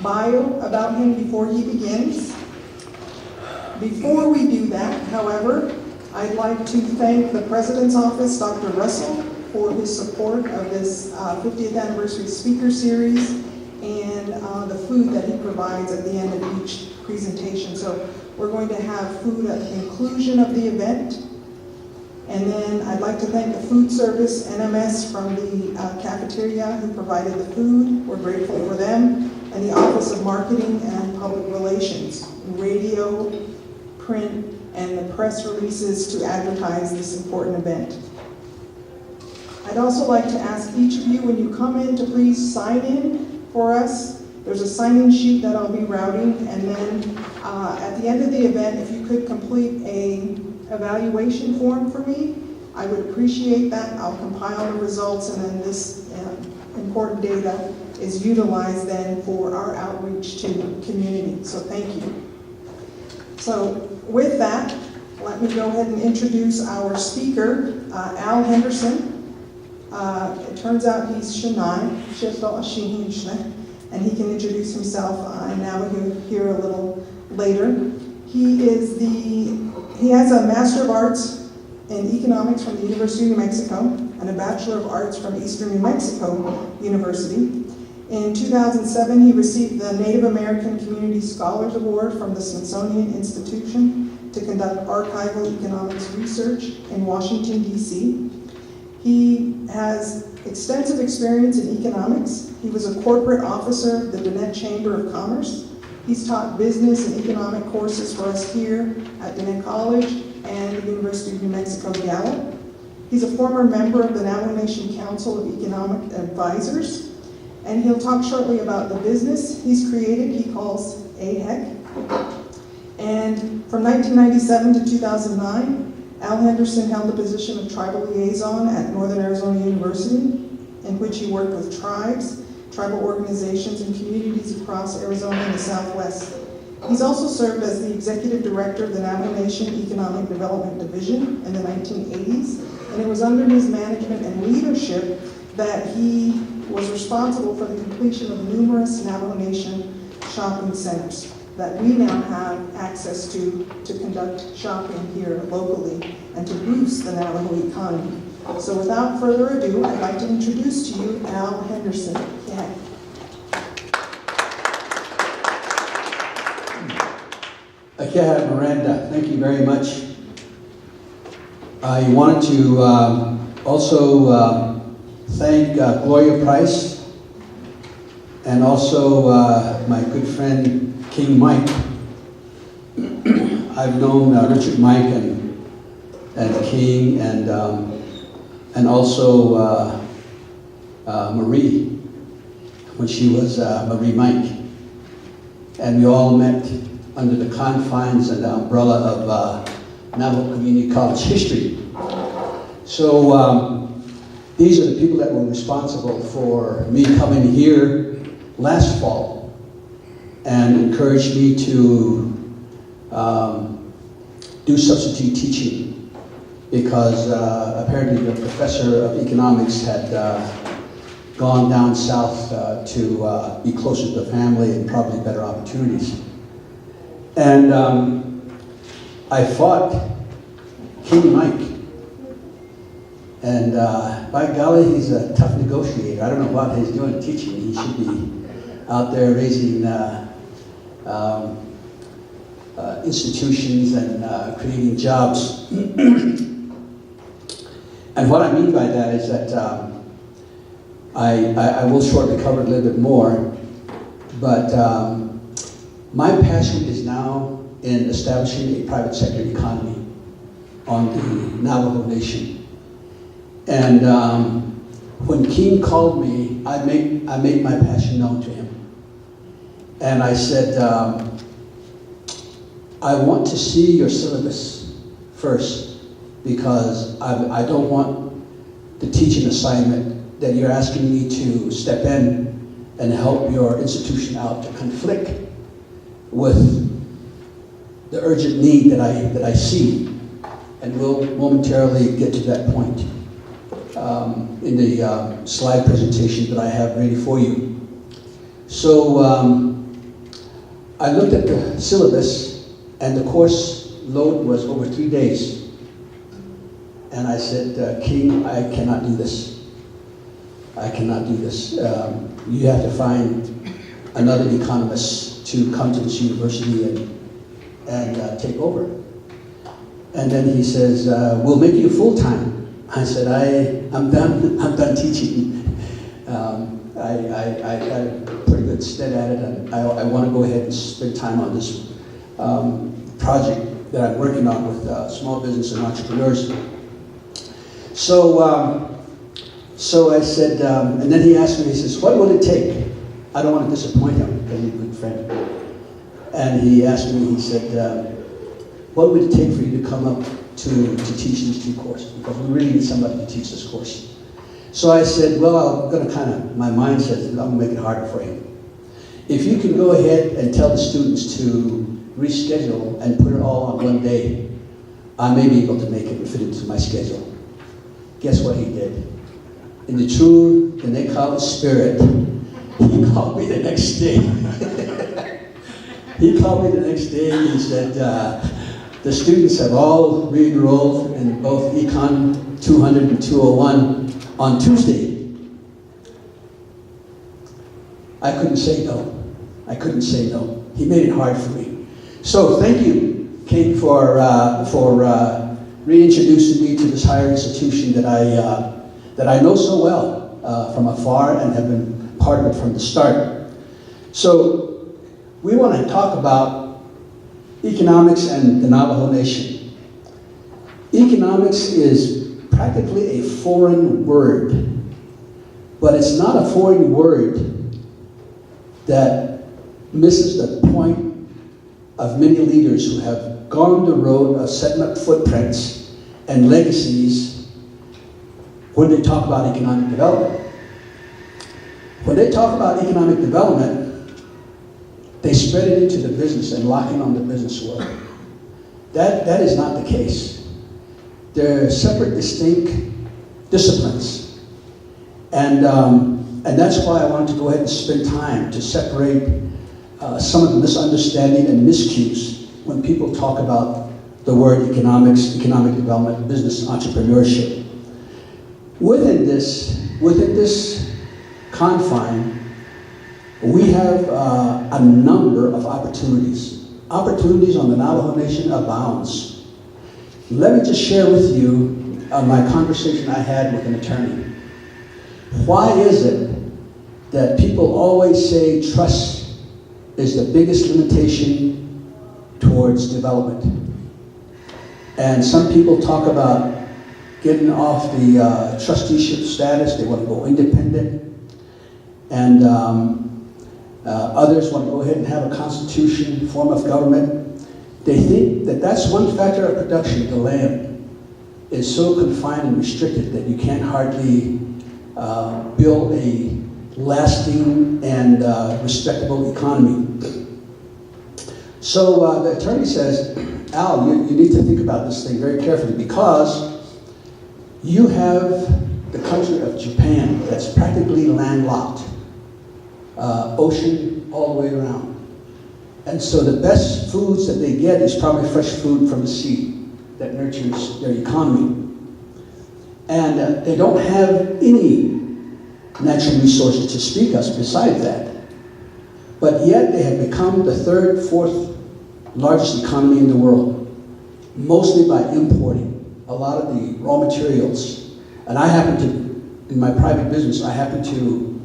bio about him before he begins. Before we do that, however, I'd like to thank the President's Office, Dr. Russell, for his support of this 50th Anniversary Speaker Series and the food that he provides at the end of each presentation. So we're going to have food at the conclusion of the event. And then I'd like to thank the food service, NMS, from the cafeteria who provided the food. We're grateful for them. And the Office of Marketing and Public Relations, radio, print, and the press releases to advertise this important event. I'd also like to ask each of you, when you come in, to please sign in for us. There's a sign-in sheet that I'll be routing, and then at the end of the event, if you could complete an evaluation form for me, I would appreciate that. I'll compile the results, and then this important data is utilized then for our outreach to the community. So thank you. So with that, let me go ahead and introduce our speaker, Al Henderson. It turns out he's Shonai, and he can introduce himself in Navajo here a little later. He has a Master of Arts in Economics from the University of New Mexico and a Bachelor of Arts from Eastern New Mexico University. In 2007, he received the Native American Community Scholars Award from the Smithsonian Institution to conduct archival economics research in Washington, D.C. He has extensive experience in economics. He was a corporate officer of the Diné Chamber of Commerce. He's taught business and economic courses for us here at Diné College and the University of New Mexico Gallup. He's a former member of the Navajo Nation Council of Economic Advisors, and he'll talk shortly about the business he's created, he calls AHEC. And from 1997 to 2009, Al Henderson held the position of tribal liaison at Northern Arizona University, in which he worked with tribes, tribal organizations, and communities across Arizona and the Southwest. He's also served as the executive director of the Navajo Nation Economic Development Division in the 1980s, and it was under his management and leadership that he was responsible for the completion of numerous Navajo Nation shopping centers that we now have access to conduct shopping here locally and to boost the Navajo economy. So without further ado, I'd like to introduce to you Al Henderson. Yeah. Akiha Miranda, thank you very much. I wanted to also thank Gloria Price and also my good friend King Mike. I've known Richard Mike and King and also Marie when she was Marie Mike, and we all met under the confines and the umbrella of Navajo Community College history. So these are the people that were responsible for me coming here last fall and encouraged me to do substitute teaching because apparently the professor of economics had gone down south to be closer to the family and probably better opportunities. And I fought King Mike. And by golly, he's a tough negotiator. I don't know what he's doing teaching. He should be out there raising institutions and creating jobs. And what I mean by that is that I will shortly cover it a little bit more, but my passion is now in establishing a private sector economy on the Navajo Nation. And when King called me, I made my passion known to him. And I said, I want to see your syllabus first, because I don't want the teaching assignment that you're asking me to step in and help your institution out to conflict with the urgent need that I see. And we'll momentarily get to that point in the slide presentation that I have ready for you. So I looked at the syllabus, and the course load was over 3 days. And I said, King, I cannot do this. I cannot do this. You have to find another economist to come to this university and take over. And then he says, we'll make you full-time. I said, I'm done teaching. I got a pretty good stead at it, and I want to go ahead and spend time on this project that I'm working on with small business and entrepreneurs. So I said, and then he asked me, he says, what will it take? I don't want to disappoint him because he's a good friend. And he asked me, he said, what would it take for you to come up to teach these 2 courses? Because we really need somebody to teach this course. So I said, well, I'm going to my mind says, I'm going to make it harder for you. If you can go ahead and tell the students to reschedule and put it all on one day, I may be able to make it fit into my schedule. Guess what he did? In the true Diné college spirit, he called me the next day. He called me the next day and he said, the students have all re-enrolled in both Econ 200 and 201 on Tuesday. I couldn't say no. I couldn't say no. He made it hard for me. So thank you, King, for reintroducing me to this higher institution that I know so well from afar and have been part of it from the start. So we want to talk about economics and the Navajo Nation. Economics is practically a foreign word, but it's not a foreign word that misses the point of many leaders who have gone the road of setting up footprints and legacies when they talk about economic development. When they talk about economic development, they spread it into the business and lock in on the business world. That is not the case. They're separate, distinct disciplines. And that's why I wanted to go ahead and spend time to separate some of the misunderstanding and miscues when people talk about the word economics, economic development, business, entrepreneurship. Within this confine, we have a number of opportunities. Opportunities on the Navajo Nation abounds. Let me just share with you my conversation I had with an attorney. Why is it that people always say trust is the biggest limitation towards development? And some people talk about getting off the trusteeship status. They want to go independent. And others want to go ahead and have a constitution, form of government. They think that that's one factor of production. The land is so confined and restricted that you can't hardly build a lasting and respectable economy. So the attorney says, Al, you need to think about this thing very carefully because you have the country of Japan that's practically landlocked, ocean all the way around. And so the best foods that they get is probably fresh food from the sea that nurtures their economy. And they don't have any natural resources to speak of besides that. But yet they have become the third, fourth largest economy in the world, mostly by importing a lot of the raw materials. And I happen to, in my private business, I happen to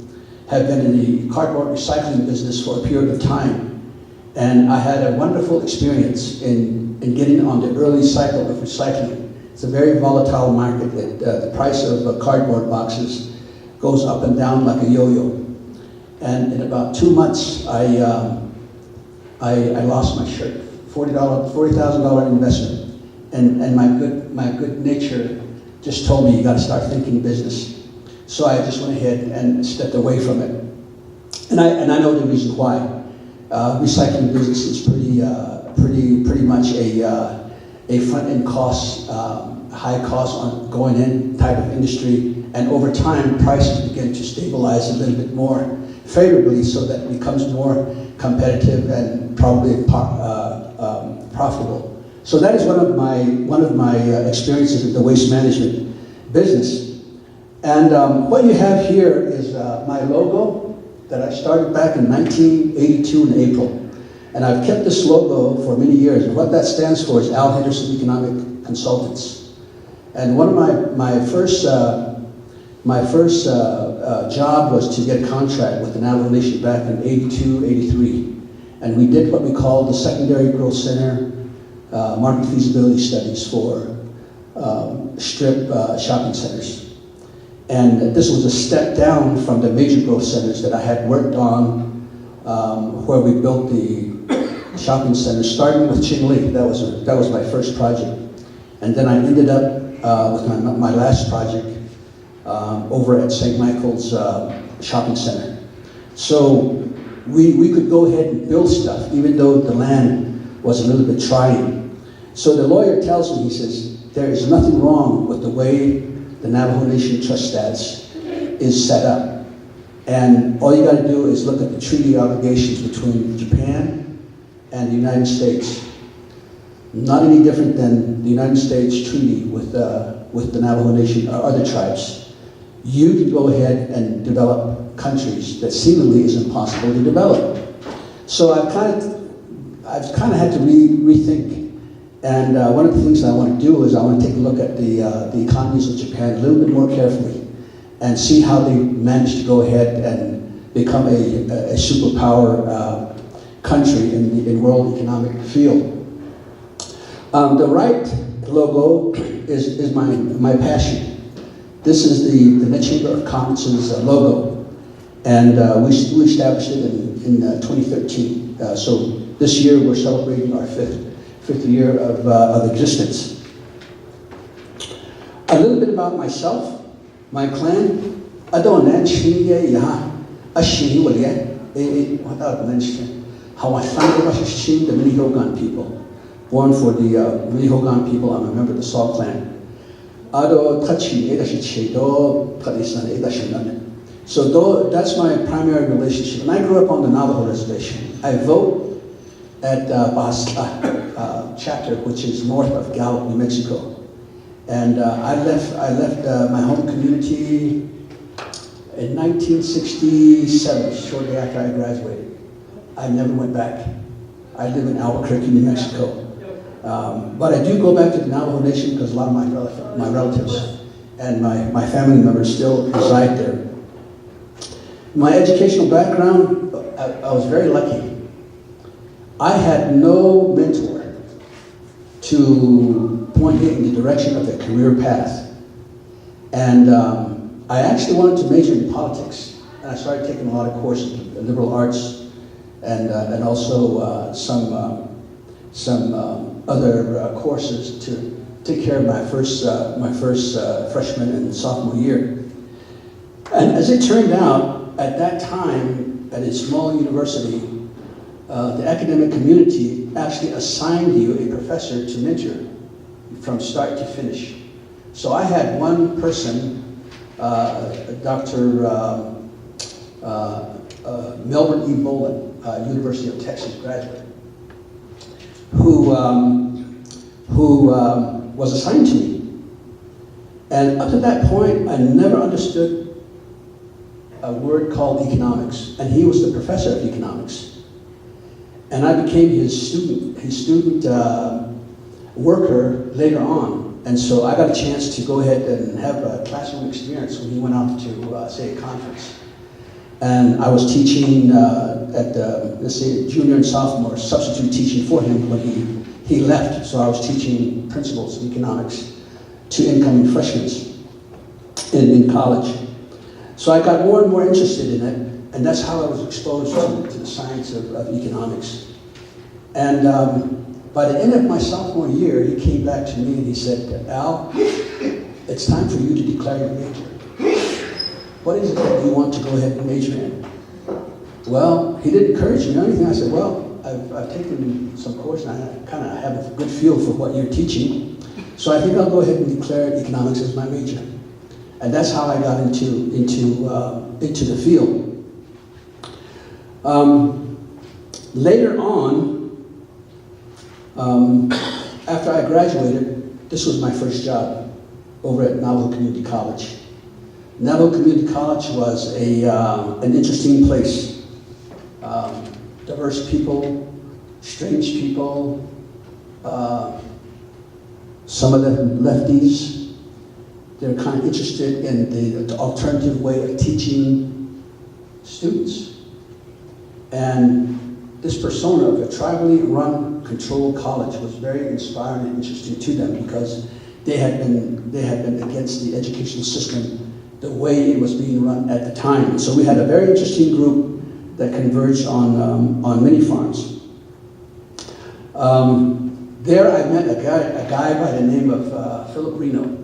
have been in the cardboard recycling business for a period of time. And I had a wonderful experience in getting on the early cycle of recycling. It's a very volatile market. The price of cardboard boxes goes up and down like a yo-yo. And in about 2 months, I lost my shirt. $40,000 investment. And my good nature just told me, you got to start thinking business. So I just went ahead and stepped away from it. And I know the reason why. Recycling business is pretty much a front-end cost, high cost on going in type of industry, and over time prices begin to stabilize a little bit more favorably so that it becomes more competitive and probably profitable. So that is one of my experiences in the waste management business. And what you have here is my logo that I started back in 1982 in April. And I've kept this logo for many years. And what that stands for is Al Henderson Economic Consultants. And one of my first job was to get a contract with the Navajo Nation back in 82, 83. And we did what we called the Secondary Growth Center market feasibility studies for strip shopping centers. And this was a step down from the major growth centers that I had worked on, where we built the shopping centers, starting with Tsaile. That was my first project. And then I ended up with my last project over at St. Michael's Shopping Center. So we could go ahead and build stuff, even though the land was a little bit trying. So the lawyer tells me, he says, there is nothing wrong with the way the Navajo Nation Trust Stats is set up. And all you gotta do is look at the treaty obligations between Japan and the United States. Not any different than the United States treaty with the Navajo Nation or other tribes. You can go ahead and develop countries that seemingly is impossible to develop. So I've kind of had to rethink. And one of the things I want to do is I want to take a look at the economies of Japan a little bit more carefully and see how they managed to go ahead and become a superpower country in the world economic field. The right logo is my passion. This is the Net Chamber of Commerce's logo, and we established it in 2013. So this year we're celebrating our fifth year of existence. A little bit about myself, my clan. Adonan Shiniye Yaha, Ashini Walia, without mention, how I found the Minihogan people. Born for the Minihogan people, I'm a member of the Saw clan. Ado Tachi Edashi Chedo, Kadisan Edashinan. So that's my primary relationship. And I grew up on the Navajo Reservation. I vote at Chapter, which is north of Gallup, New Mexico. And I left my home community in 1967, shortly after I graduated. I never went back. I live in Albuquerque, New Mexico. But I do go back to the Navajo Nation because a lot of my relatives and my family members still reside there. My educational background, I was very lucky. I had no mentor to point me in the direction of a career path. And I actually wanted to major in politics. And I started taking a lot of courses in liberal arts and also some other courses to take care of my first freshman and sophomore year. And as it turned out, at that time, at a small university, the academic community actually assigned you a professor to mentor from start to finish. So I had one person, Dr. Melbourne E. Bolin, University of Texas graduate, who was assigned to me. And up to that point, I never understood a word called economics, and he was the professor of economics. And I became his student worker later on. And so I got a chance to go ahead and have a classroom experience when he went off to, say, a conference. And I was teaching at, let's say, junior and sophomore, substitute teaching for him when he left. So I was teaching principles of economics to incoming freshmen in college. So I got more and more interested in it, and that's how I was exposed to the science of economics. And by the end of my sophomore year, he came back to me and he said, Al, it's time for you to declare your major. What is it that you want to go ahead and major in? Well, he didn't encourage me or anything. I said, well, I've taken some course and I kind of have a good feel for what you're teaching. So I think I'll go ahead and declare economics as my major. And that's how I got into the field. Later on, after I graduated, this was my first job over at Navajo Community College. Navajo Community College was an interesting place. Diverse people, strange people, some of them lefties. They're kind of interested in the alternative way of teaching students. And this persona of a tribally run, controlled college was very inspiring and interesting to them because they had been against the educational system the way it was being run at the time. So we had a very interesting group that converged on many farms. There I met a guy by the name of Philip Reno.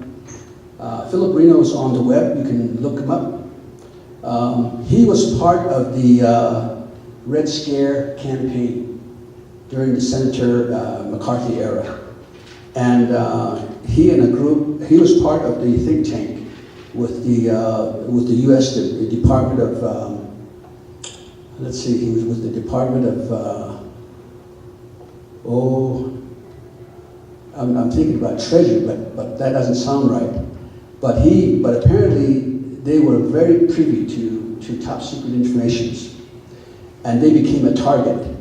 Philip Reno is on the web, you can look him up. He was part of the Red Scare campaign during the Senator McCarthy era. And he and a group, he was part of the think tank with the U.S. Department of, let's see, he was with the Department of, I'm thinking about Treasury, but that doesn't sound right. But apparently they were very privy to top secret information. And they became a target.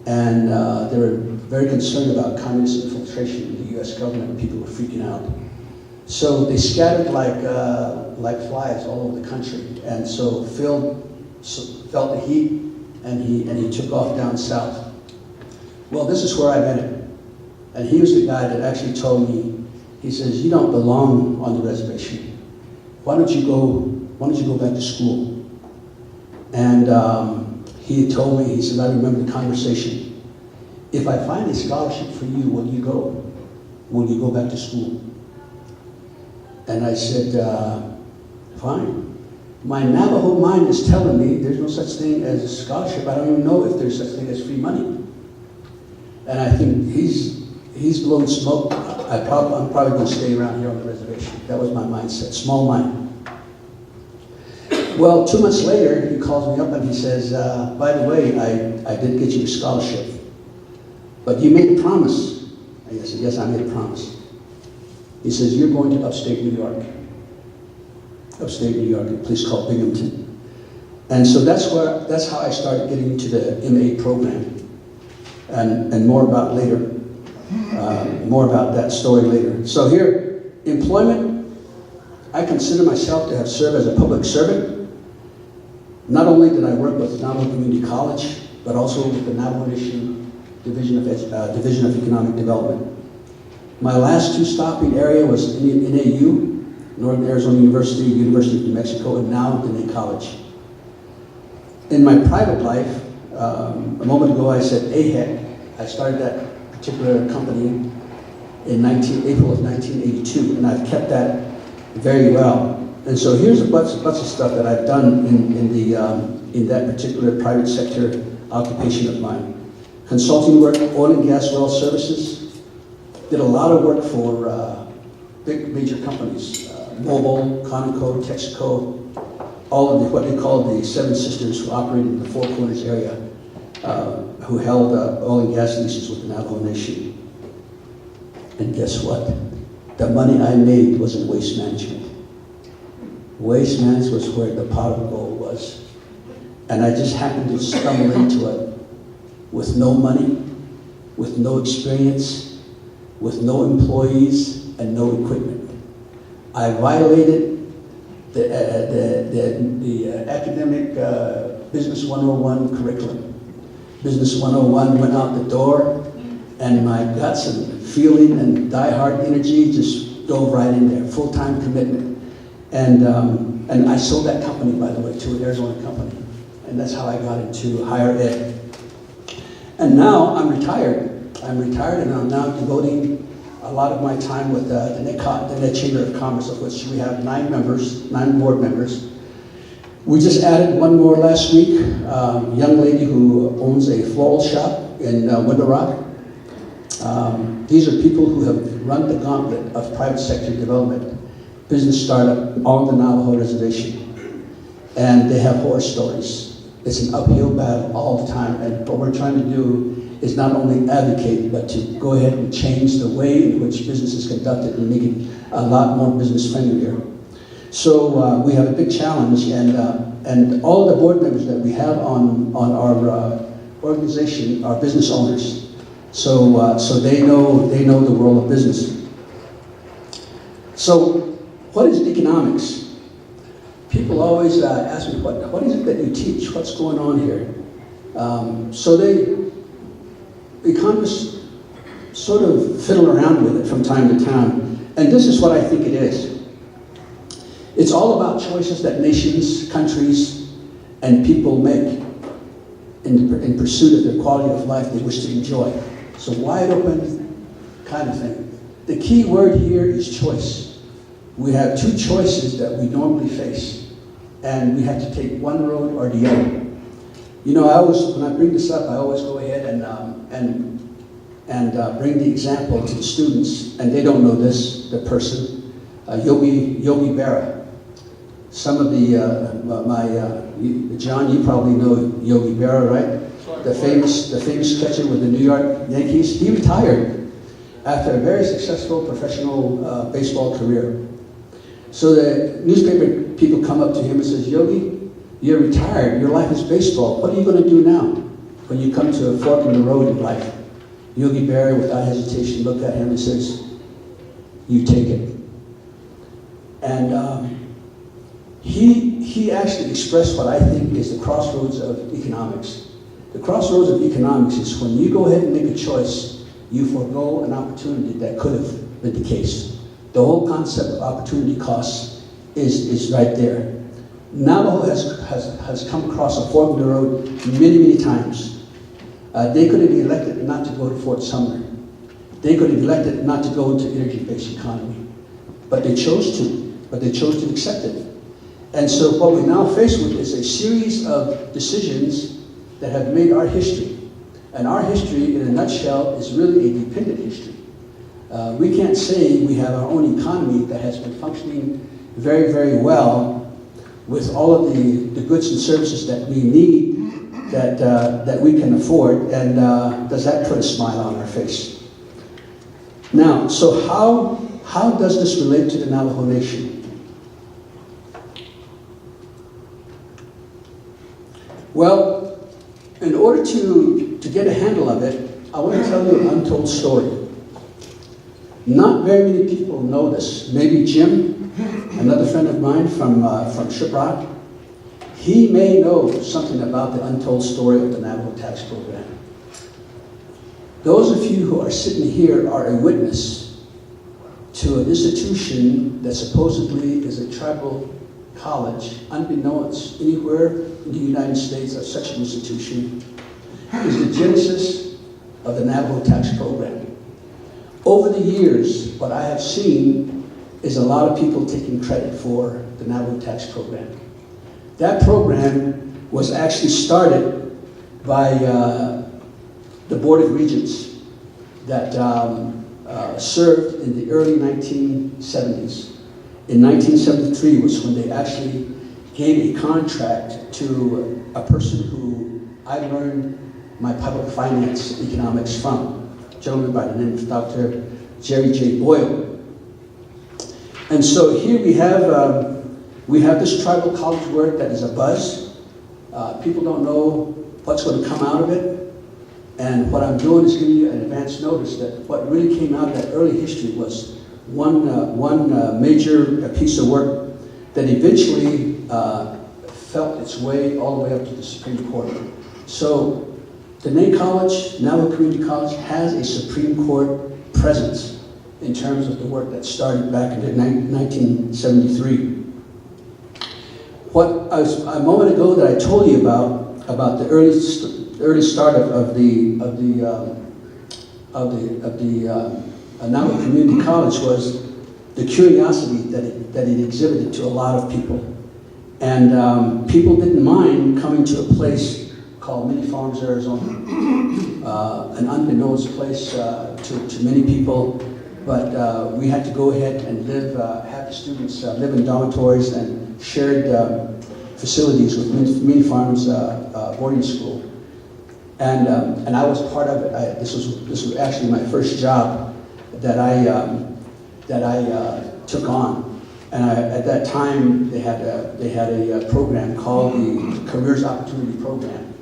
And they were very concerned about communist infiltration in the US government, and people were freaking out. So they scattered like flies all over the country. And so Phil felt the heat, and he took off down south. Well, this is where I met him. And he was the guy that actually told me, he says, "You don't belong on the reservation. Why don't you go back to school?" And he had told me, he said, I remember the conversation. "If I find a scholarship for you, will you go? Will you go back to school?" And I said, fine. My Navajo mind is telling me there's no such thing as a scholarship. I don't even know if there's such thing as free money. And I think he's blown smoke. I'm probably going to stay around here on the reservation. That was my mindset, small mind. Well, 2 months later, he calls me up and he says, by the way, I did get you a scholarship, but you made a promise. And I said, yes, I made a promise. He says, you're going to upstate New York. Upstate New York, a place called Binghamton. And so that's how I started getting into the MA program. And more about later, more about that story later. So here, employment, I consider myself to have served as a public servant. Not only did I work with Navajo Community College, but also with the Navajo Nation Division of Economic Development. My last two stopping area was in NAU, Northern Arizona University, University of New Mexico, and now Diné College. In my private life, a moment ago I said AHEC. I started that particular company in April of 1982, and I've kept that very well. And so here's a bunch of stuff that I've done in that particular private sector occupation of mine. Consulting work, oil and gas well services. Did a lot of work for big major companies, Mobil, Conoco, Texaco, all of what they call the Seven Sisters who operated in the Four Corners area, who held oil and gas leases with the Navajo Nation. And guess what? The money I made was in waste management. Waste management was where the pot of gold was. And I just happened to stumble into it with no money, with no experience, with no employees, and no equipment. I violated the academic Business 101 curriculum. Business 101 went out the door, and my guts and feeling and die-hard energy just dove right in there, full-time commitment. And I sold that company, by the way, to an Arizona company. And that's how I got into higher ed. And now I'm retired. I'm retired, and I'm now devoting a lot of my time with the Diné Chamber of Commerce, of which we have 9 board members. We just added one more last week, a young lady who owns a floral shop in Window Rock. These are people who have run the gauntlet of private sector development, business startup on the Navajo Reservation. And they have horror stories. It's an uphill battle all the time, and what we're trying to do is not only advocate, but to go ahead and change the way in which business is conducted and make it a lot more business friendlier. So we have a big challenge, and all the board members that we have on our organization are business owners. So they know the world of business. So what is economics? People always ask me, what is it that you teach? What's going on here? Economists sort of fiddle around with it from time to time. And this is what I think it is. It's all about choices that nations, countries, and people make in pursuit of their quality of life they wish to enjoy. So wide open kind of thing. The key word here is choice. We have two choices that we normally face, and we have to take one road or the other. You know, when I bring this up, I always go ahead and bring the example to the students, and they don't know the person, Yogi Berra. Some of John, you probably know Yogi Berra, right? The famous catcher with the New York Yankees. He retired after a very successful professional baseball career. So the newspaper people come up to him and says, Yogi, you're retired, your life is baseball. What are you going to do now when you come to a fork in the road in life? Yogi Berra, without hesitation, looked at him and says, you take it. And he actually expressed what I think is the crossroads of economics. The crossroads of economics is when you go ahead and make a choice, you forego an opportunity that could have been the case. The whole concept of opportunity cost is right there. Navajo has come across a fork in the road many, many times. They could have elected not to go to Fort Sumner. They could have elected not to go into energy-based economy. But they chose to accept it. And so what we're now faced with is a series of decisions that have made our history. And our history, in a nutshell, is really a dependent history. We can't say we have our own economy that has been functioning very, very well with all of the goods and services that we need, that we can afford, and does that put a smile on our face? Now, so how does this relate to the Navajo Nation? Well, in order to get a handle of it, I want to tell you an untold story. Not very many people know this. Maybe Jim, another friend of mine from Shiprock, he may know something about the untold story of the Navajo tax program. Those of you who are sitting here are a witness to an institution that supposedly is a tribal college, unbeknownst anywhere in the United States of such an institution, is the genesis of the Navajo tax program. Over the years, what I have seen is a lot of people taking credit for the Navajo tax program. That program was actually started by the Board of Regents that served in the early 1970s. In 1973 was when they actually gave a contract to a person who I learned my public finance economics from, a gentleman by the name of Dr. Jerry J. Boyle. And so here we have this tribal college work that is a buzz. People don't know what's going to come out of it. And what I'm doing is giving you an advance notice that what really came out of that early history was one major piece of work that eventually felt its way all the way up to the Supreme Court. So Diné College, Navajo Community College, has a Supreme Court presence in terms of the work that started back in 1973. What a moment ago that I told you about the early start of the Navajo Community College was the curiosity that it exhibited to a lot of people. And people didn't mind coming to a place called Mini Farms, Arizona, an unbeknownst place to many people, but we had to go ahead and have the students live in dormitories and shared facilities with mini farms boarding school. And I was part of it. This was actually my first job that I took on. And at that time, they had a program called the Careers Opportunity Program.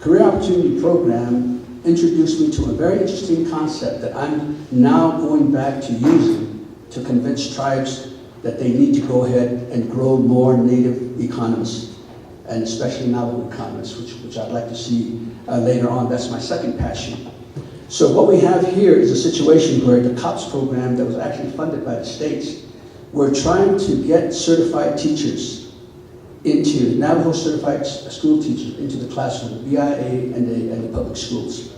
Career Opportunity Program introduced me to a very interesting concept that I'm now going back to using to convince tribes that they need to go ahead and grow more native economists, and especially Navajo economists, which I'd like to see later on. That's my second passion. So what we have here is a situation where the COPS program that was actually funded by the states, we're trying to get certified teachers into, Navajo certified school teachers into the classroom, the BIA and the public schools.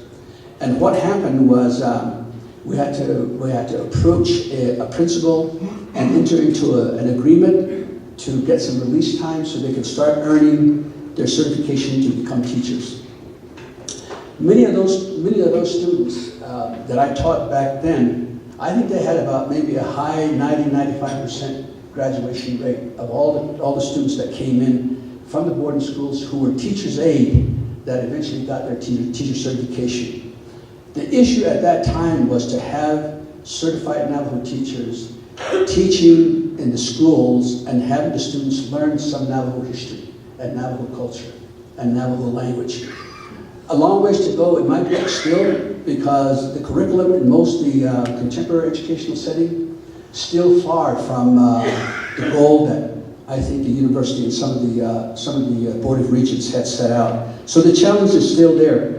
And what happened was we had to approach a principal and enter into an agreement to get some release time so they could start earning their certification to become teachers. Many of those students that I taught back then, I think they had about maybe a high 90-95% graduation rate of all the students that came in from the boarding schools who were teachers' aide that eventually got their teacher certification. The issue at that time was to have certified Navajo teachers teaching in the schools and having the students learn some Navajo history and Navajo culture and Navajo language. A long ways to go in my book still, because the curriculum in most of the contemporary educational setting still far from the goal that I think the university and some of the Board of Regents had set out. So the challenge is still there.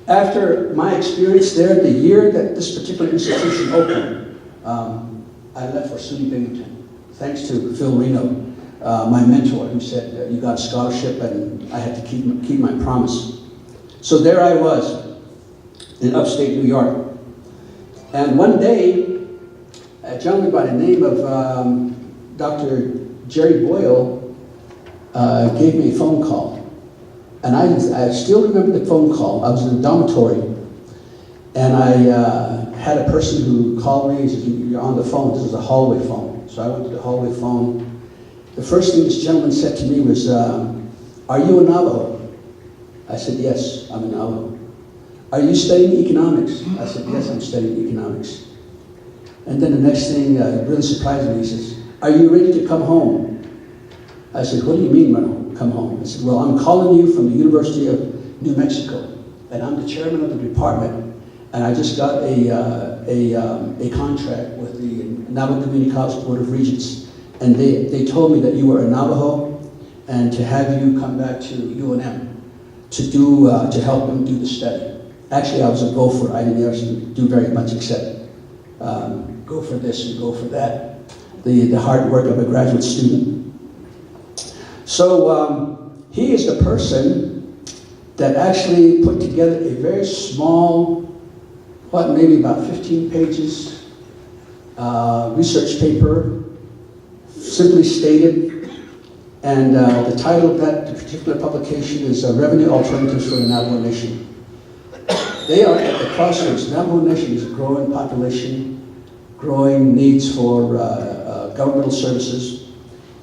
After my experience there, the year that this particular institution opened, I left for SUNY Binghamton, thanks to Phil Reno, my mentor, who said, you got a scholarship, and I had to keep my promise. So there I was in upstate New York. And one day, a gentleman by the name of Dr. Jerry Boyle gave me a phone call. And I still remember the phone call. I was in a dormitory, and I had a person who called me and said, you're on the phone. This is a hallway phone. So I went to the hallway phone. The first thing this gentleman said to me was, are you a Navajo? I said, yes, I'm a Navajo. Are you studying economics? I said, yes, I'm studying economics. And then the next thing really surprised me. He says, are you ready to come home? I said, what do you mean, Reno, come home? He said, well, I'm calling you from the University of New Mexico, and I'm the chairman of the department, and I just got a contract with the Navajo Community College Board of Regents, and they told me that you were a Navajo, and to have you come back to UNM to help them do the study. Actually, I was a gopher. I didn't actually do very much except go for this and go for that, the hard work of a graduate student. So he is the person that actually put together a very small, maybe about 15 pages research paper, simply stated, and the title of that particular publication is Revenue Alternatives for the Navajo Nation. They are at the crossroads. The Navajo Nation is a growing population, growing needs for governmental services.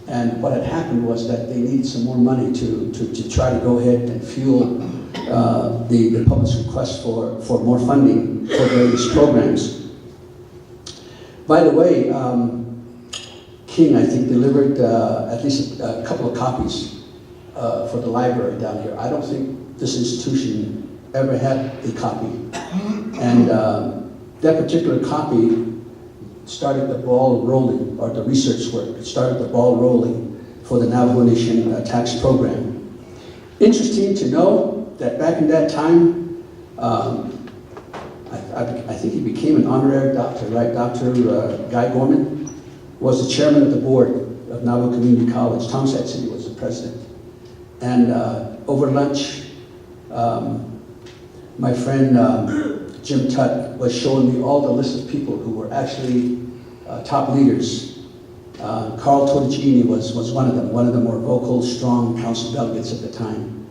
And what had happened was that they needed some more money to try to go ahead and fuel the public's request for more funding for various programs. By the way, King, I think, delivered at least a couple of copies for the library down here. I don't think this institution ever had a copy. And that particular copy started the ball rolling, or the research work. It started the ball rolling for the Navajo Nation tax program. Interesting to know that back in that time, I think he became an honorary doctor, right? Dr. Guy Gorman was the chairman of the board of Navajo Community College. Tom Tsaile was the president. And over lunch, my friend Jim Tutt was showing me all the list of people who were actually top leaders. Carl Torricini was one of them more vocal, strong council delegates at the time.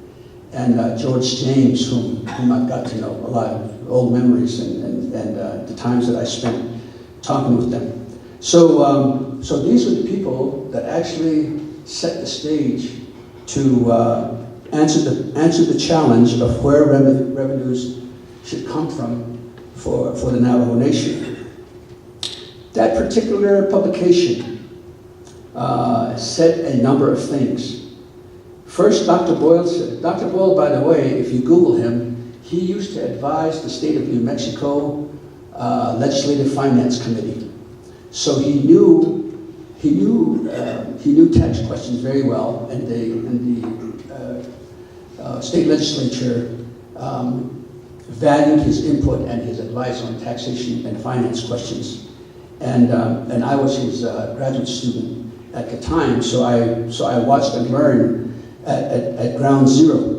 And George James, whom I've got to know, a lot of old memories and the times that I spent talking with them. So these were the people that actually set the stage to answer the challenge of where revenues should come from for the Navajo Nation. That particular publication said a number of things. First, Dr. Boyle said, Dr. Boyle, by the way, if you Google him, he used to advise the state of New Mexico Legislative Finance Committee. So he knew tax questions very well, and the state legislature valued his input and his advice on taxation and finance questions. And I was his graduate student at the time, so I watched and learned at ground zero.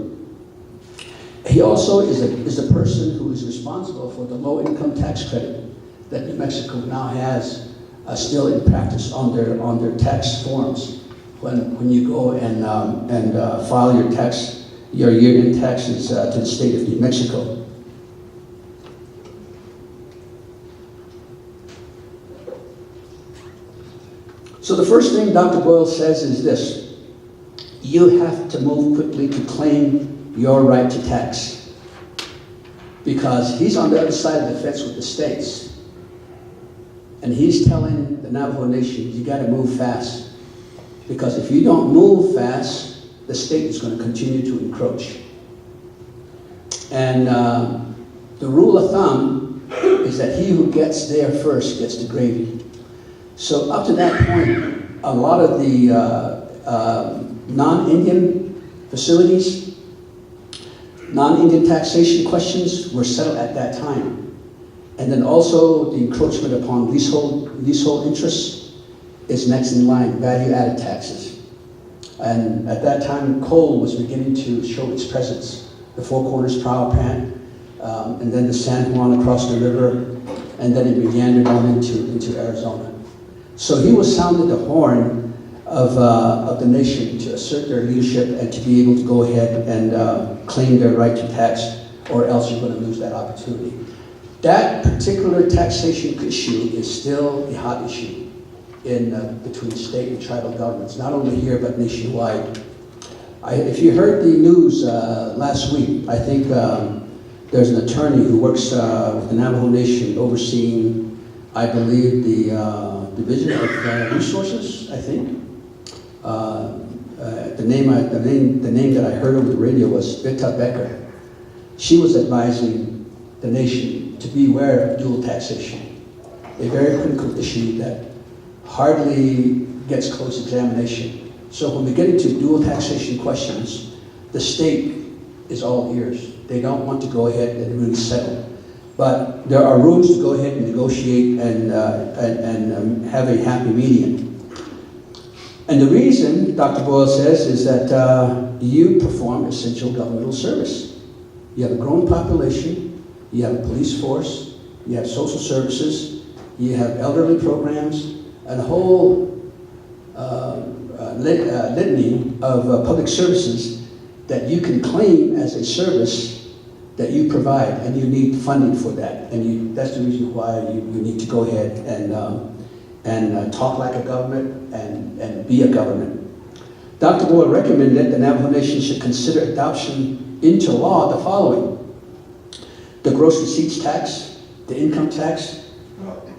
He also is a person who is responsible for the low-income tax credit that New Mexico now has still in practice on their tax forms. When you go and file your year-end taxes to the state of New Mexico. So the first thing Dr. Boyle says is this: you have to move quickly to claim your right to tax, because he's on the other side of the fence with the states, and he's telling the Navajo Nation, you got to move fast, because if you don't move fast, the state is going to continue to encroach. And the rule of thumb is that he who gets there first gets the gravy. So up to that point, a lot of the non-Indian facilities, non-Indian taxation questions were settled at that time. And then also the encroachment upon leasehold interests is next in line, value-added taxes. And at that time, coal was beginning to show its presence. The Four Corners power plant, and then the San Juan across the river, and then it meandered on into Arizona. So he was sounding the horn of the nation to assert their leadership and to be able to go ahead and claim their right to tax, or else you're going to lose that opportunity. That particular taxation issue is still a hot issue between state and tribal governments, not only here but nationwide. If you heard the news last week, I think there's an attorney who works with the Navajo Nation overseeing, I believe, the Division of Resources, I think. The name that I heard over the radio was Vita Becker. She was advising the nation to beware of dual taxation, a very critical issue that hardly gets close examination. So when we get into dual taxation questions, the state is all ears. They don't want to go ahead and really settle. But there are rooms to go ahead and negotiate and have a happy median. And the reason, Dr. Boyle says, is that you perform essential governmental service. You have a growing population, you have a police force, you have social services, you have elderly programs, and a whole litany of public services that you can claim as a service that you provide, and you need funding for that. And that's the reason why you need to go ahead and talk like a government and be a government. Dr. Boyle recommended the Navajo Nation should consider adoption into law the following: the gross receipts tax, the income tax,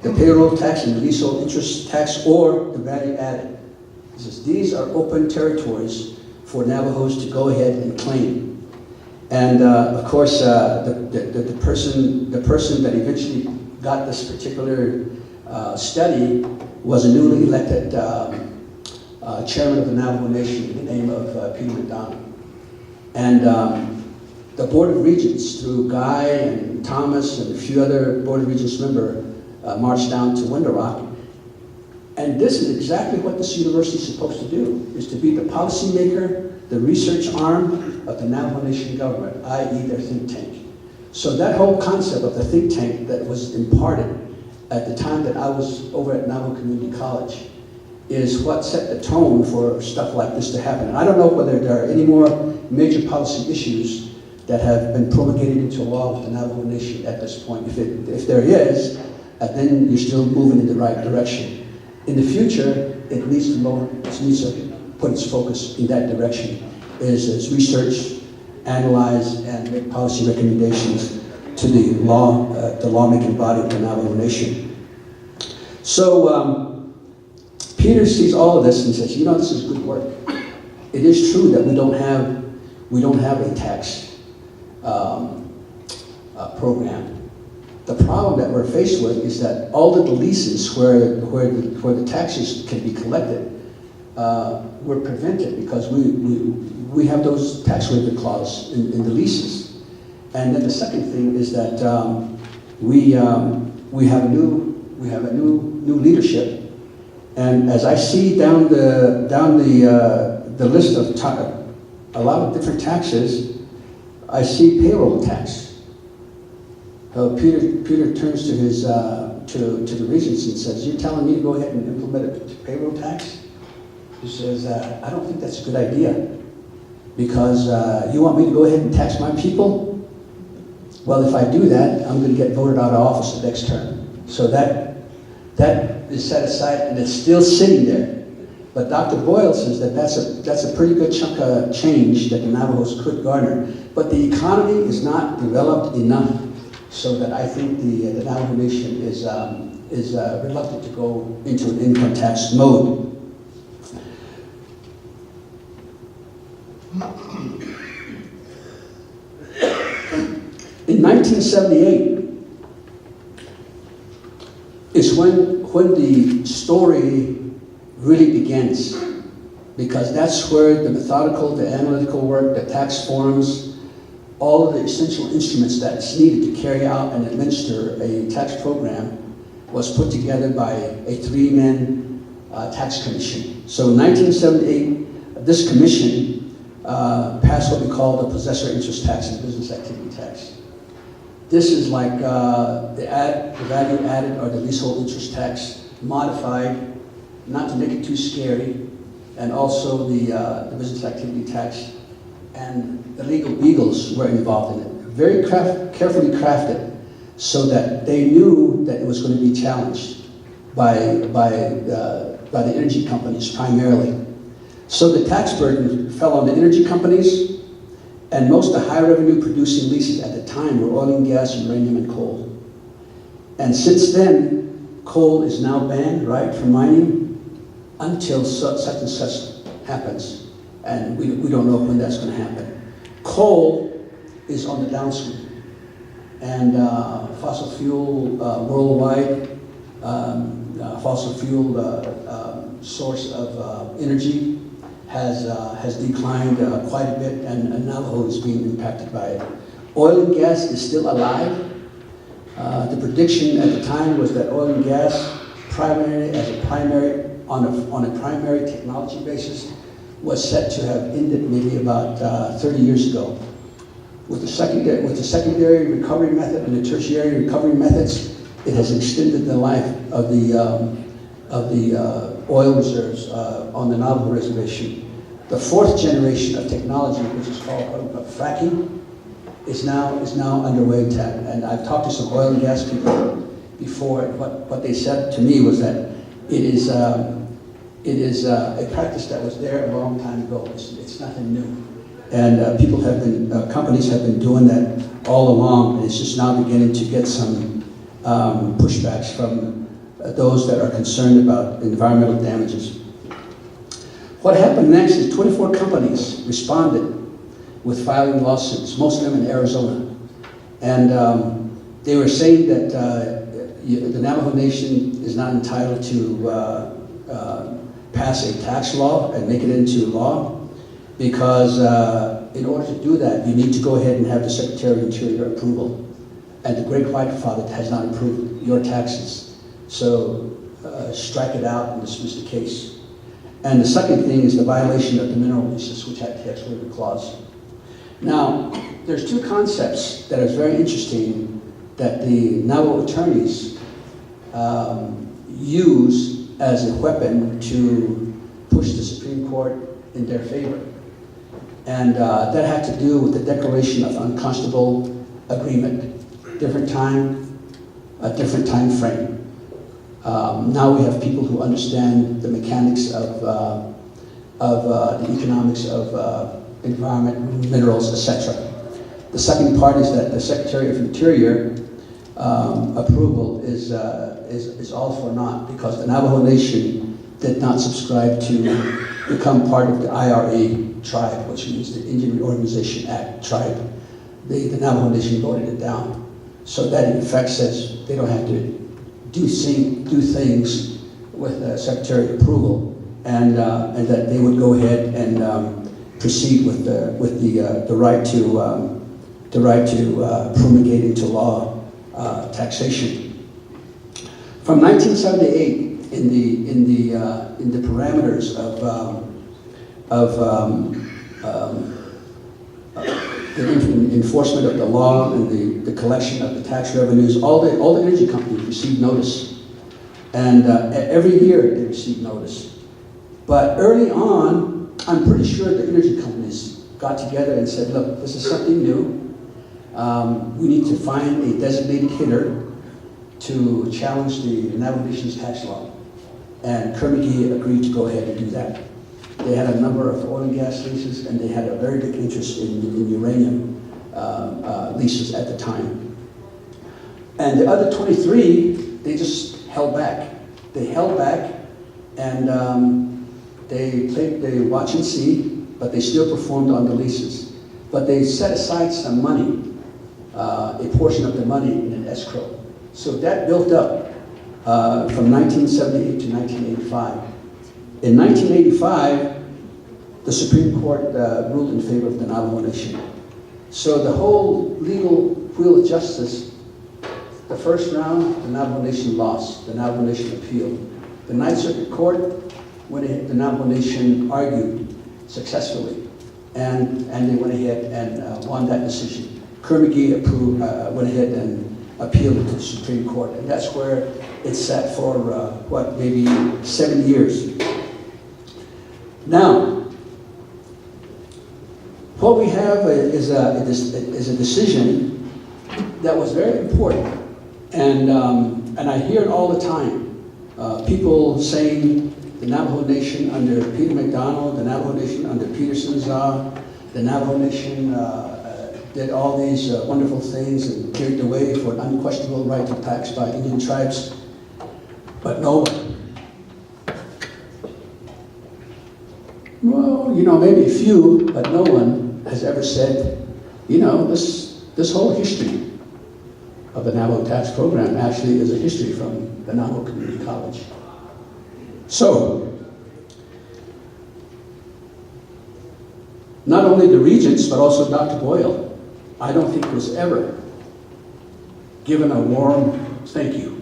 the payroll tax and the leasehold interest tax, or the value added. These are open territories for Navajos to go ahead and claim. And of course, the person that eventually got this particular study was a newly elected chairman of the Navajo Nation in the name of Peter McDonald. And the Board of Regents, through Guy and Thomas and a few other Board of Regents members, marched down to Window Rock. And this is exactly what this university is supposed to do, is to be the policymaker, the research arm of the Navajo Nation government, i.e. their think tank. So that whole concept of the think tank that was imparted at the time that I was over at Navajo Community College is what set the tone for stuff like this to happen. And I don't know whether there are any more major policy issues that have been promulgated into law with the Navajo Nation at this point. If there is, then you're still moving in the right direction. In the future, it needs to put its focus in that direction, is research, analyze, and make policy recommendations to the lawmaking body of the Navajo Nation. So Peter sees all of this and says, you know, this is good work. It is true that we don't have a tax program. The problem that we're faced with is that all of the leases where the taxes can be collected were prevented because we have those tax waiver clauses in the leases. And then the second thing is that we have a new leadership. And as I see down the list of a lot of different taxes, I see payroll tax. Peter turns to his to the regents and says, "You're telling me to go ahead and implement a payroll tax?" He says, "I don't think that's a good idea because you want me to go ahead and tax my people? Well, if I do that, I'm going to get voted out of office the next term." So that is set aside and it's still sitting there. But Dr. Boyle says that that's a pretty good chunk of change that the Navajos could garner. But the economy is not developed enough so that I think the Navajo Nation is reluctant to go into an income tax mode. In 1978 is when the story really begins, because that's where the methodical, the analytical work, the tax forms, all of the essential instruments that's needed to carry out and administer a tax program was put together by a three-man tax commission. So in 1978, this commission passed what we call the possessor interest tax and business activity tax. This is like the value added or the leasehold interest tax modified, not to make it too scary, and also the business activity tax. And the legal beagles were involved in it. Very carefully crafted so that they knew that it was going to be challenged by the energy companies primarily. So the tax burden fell on the energy companies, and most of the high revenue producing leases at the time were oil and gas, uranium, and coal. And since then, coal is now banned, right, from mining until such and such happens. And we don't know when that's going to happen. Coal is on the downswing. And fossil fuel worldwide, fossil fuel source of energy has declined quite a bit, and Navajo is being impacted by it. Oil and gas is still alive. The prediction at the time was that oil and gas, on a primary technology basis, was set to have ended maybe about 30 years ago. With the secondary recovery method and the tertiary recovery methods, it has extended the life of the oil reserves on the Navajo Reservation. The fourth generation of technology, which is called fracking, is now underway. And I've talked to some oil and gas people before, and what they said to me was that it is a practice that was there a long time ago. It's nothing new. And companies have been doing that all along, and it's just now beginning to get some pushbacks from those that are concerned about environmental damages. What happened next is 24 companies responded with filing lawsuits, most of them in Arizona. And they were saying that the Navajo Nation is not entitled to pass a tax law and make it into law, because in order to do that, you need to go ahead and have the Secretary of Interior approval. And the Great White Father has not approved your taxes. So strike it out and dismiss the case. And the second thing is the violation of the mineral leases, which had tax waiver clause. Now, there's two concepts that are very interesting that the Navajo attorneys use as a weapon to push the Supreme Court in their favor. And that had to do with the declaration of unconscionable agreement. Different time, a different time frame. Now we have people who understand the mechanics of the economics of environment, minerals, etc. The second part is that the Secretary of Interior approval is all for naught because the Navajo Nation did not subscribe to become part of the IRA tribe, which means the Indian Reorganization Act tribe. The Navajo Nation voted it down. So that in effect says they don't have to do things with Secretary approval, and that they would go ahead and proceed with the right to promulgate into law taxation. From 1978, in the parameters of the enforcement of the law and the collection of the tax revenues, all the energy companies received notice, and every year they received notice. But early on, I'm pretty sure the energy companies got together and said, look, this is something new. We need to find a designated hitter to challenge the Navajo Nation's tax law. And Kerr-McGee agreed to go ahead and do that. They had a number of oil and gas leases, and they had a very big interest in uranium leases at the time. And the other 23, they just held back. They held back, and they watch and see, but they still performed on the leases. But they set aside some money, a portion of the money in an escrow. So that built up from 1978 to 1985. In 1985, the Supreme Court ruled in favor of the Navajo Nation. So the whole legal wheel of justice, the first round, the Navajo Nation lost. The Navajo Nation appealed. The Ninth Circuit Court, the Navajo Nation argued successfully, and they went ahead and won that decision. Kerr-McGee went ahead and appealed it to the Supreme Court, and that's where it sat for, maybe 7 years. Now, what we have is a decision that was very important, and I hear it all the time. People saying the Navajo Nation under Peter McDonald, the Navajo Nation under Peter Czar, the Navajo Nation did all these wonderful things and cleared the way for an unquestionable right to tax by Indian tribes, but no one. Well, maybe a few, but no one has ever said, this whole history of the Navajo tax program actually is a history from the Navajo Community College. So, not only the regents, but also Dr. Boyle, I don't think was ever given a warm thank you.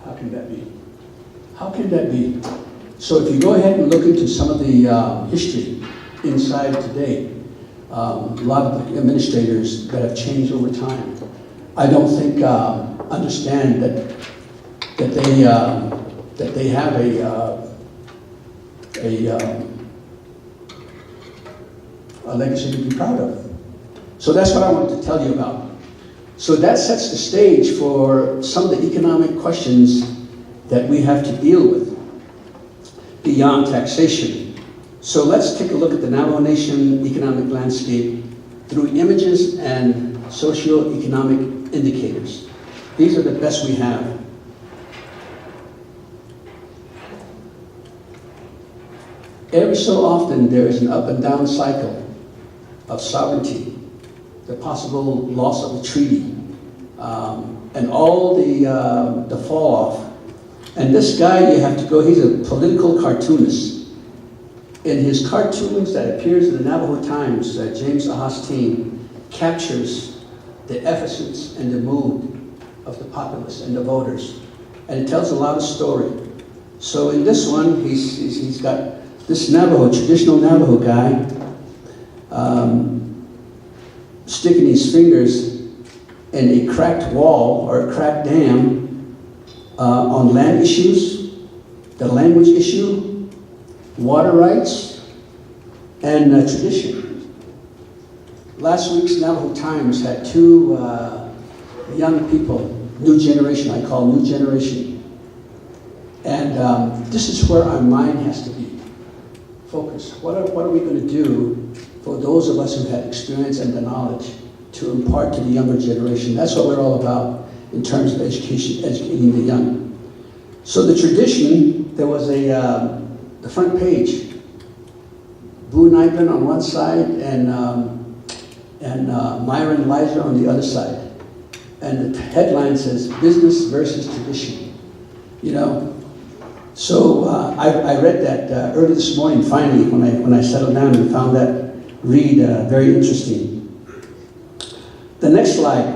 How can that be? How can that be? So if you go ahead and look into some of the history inside today, a lot of the administrators that have changed over time, I don't think understand that they have a legacy to be proud of. So that's what I wanted to tell you about. So that sets the stage for some of the economic questions that we have to deal with beyond taxation. So let's take a look at the Navajo Nation economic landscape through images and socio-economic indicators. These are the best we have. Every so often there is an up and down cycle of sovereignty, the possible loss of a treaty, and all the fall off. And this guy, you have to go, he's a political cartoonist. In his cartoons that appears in the Navajo Times, James Ahasteen captures the effervescence and the mood of the populace and the voters. And it tells a lot of story. So in this one, he's got this Navajo, traditional Navajo guy, sticking his fingers in a cracked wall or a cracked dam on land issues, the language issue, water rights, and tradition. Last week's Navajo Times had two young people, new generation, I call new generation. this is where our mind has to be focused. What are we going to do for those of us who had experience and the knowledge to impart to the younger generation? That's what we're all about in terms of education, educating the young. So the tradition, there was the front page, Boo Nightman on one side and Myron Lizer on the other side. And the headline says, "Business versus Tradition." You know, so I read that early this morning, finally, when I settled down and found that read very interesting. The next slide.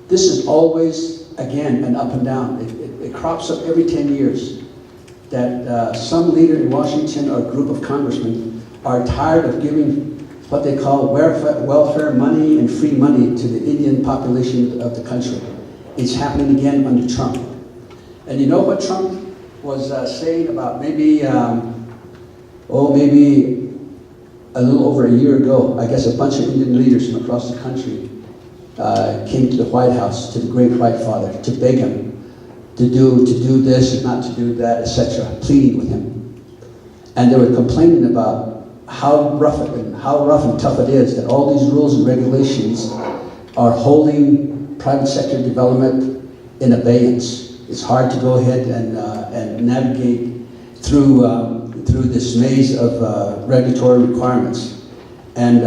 This is always, again, an up and down. It crops up every 10 years that some leader in Washington or a group of congressmen are tired of giving what they call welfare money and free money to the Indian population of the country. It's happening again under Trump. And you know what Trump was saying about maybe a little over a year ago? I guess a bunch of Indian leaders from across the country came to the White House, to the Great White Father, to beg him to do this and not to do that, etc., pleading with him. And they were complaining about how rough and tough it is that all these rules and regulations are holding private sector development in abeyance. It's hard to go ahead and navigate through this maze of regulatory requirements. And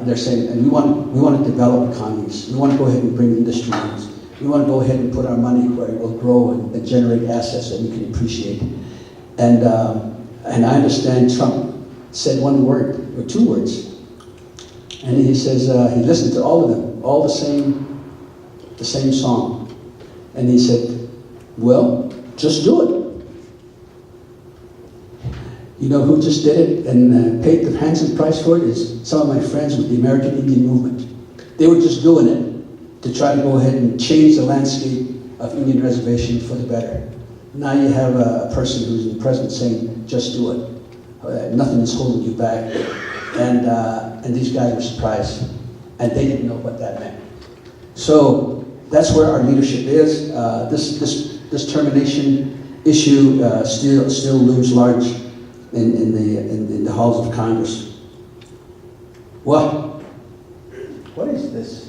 they're saying, and we want to develop economies. We want to go ahead and bring industry in. We want to go ahead and put our money where it will grow and generate assets that we can appreciate. And I understand Trump said one word or two words, and he says he listened to all of them, all the same song, and he said, "Well, just do it." You know who just did it and paid the handsome price for it is some of my friends with the American Indian Movement. They were just doing it to try to go ahead and change the landscape of Indian reservation for the better. Now you have a person who's in the president saying, "Just do it. Nothing is holding you back," and these guys were surprised, and they didn't know what that meant. So that's where our leadership is. This termination issue still looms large in the halls of Congress. What is this?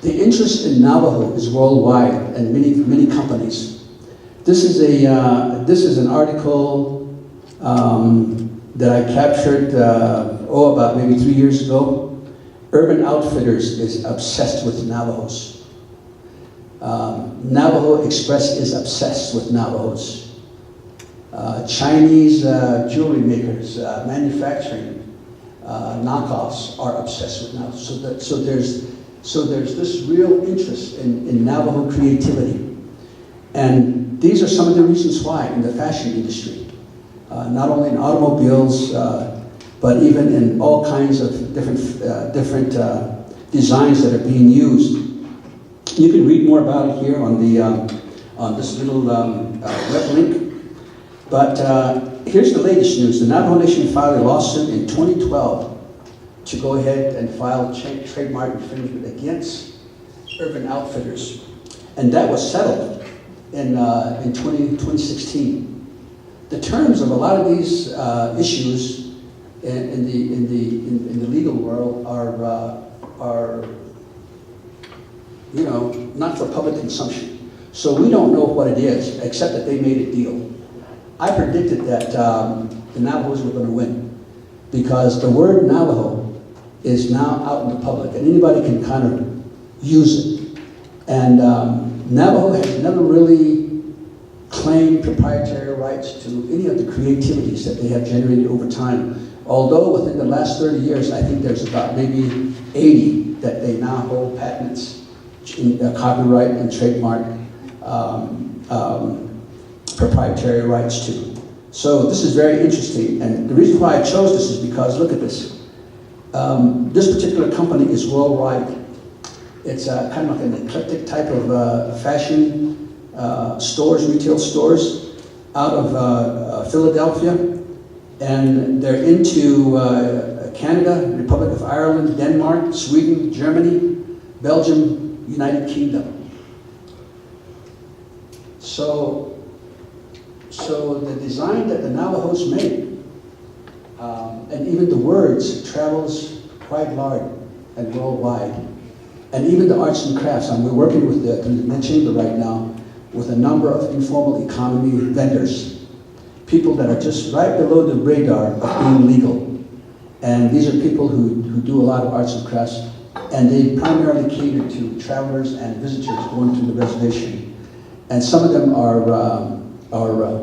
The interest in Navajo is worldwide, and many companies. This is an article that I captured, about maybe 3 years ago. Urban Outfitters is obsessed with Navajos. Navajo Express is obsessed with Navajos. Chinese jewelry makers, manufacturing knockoffs are obsessed with Navajos. So there's this real interest in Navajo creativity. And these are some of the reasons why in the fashion industry. Not only in automobiles, but even in all kinds of different designs that are being used. You can read more about it here on this little web link. But here's the latest news. The Navajo Nation filed a lawsuit in 2012 to go ahead and file trademark infringement against Urban Outfitters, and that was settled in 2016. The terms of a lot of these issues in the legal world are not for public consumption. So we don't know what it is, except that they made a deal. I predicted that the Navajos were going to win because the word Navajo is now out in the public, and anybody can kind of use it. And Navajo has never really claimed proprietary rights to any of the creativities that they have generated over time. Although within the last 30 years, I think there's about maybe 80 that they now hold patents, in copyright and trademark proprietary rights to. So this is very interesting. And the reason why I chose this is because, look at this. This particular company is worldwide. It's kind of like an eclectic type of fashion stores, retail stores out of Philadelphia, and they're into Canada, Republic of Ireland, Denmark, Sweden, Germany, Belgium, United Kingdom. So So the design that the Navajos made, and even the words, travels quite large and worldwide. And even the arts and crafts, and we're working with the chamber right now with a number of informal economy vendors, people that are just right below the radar of being legal. And these are people who do a lot of arts and crafts, and they primarily cater to travelers and visitors going to the reservation. And some of them are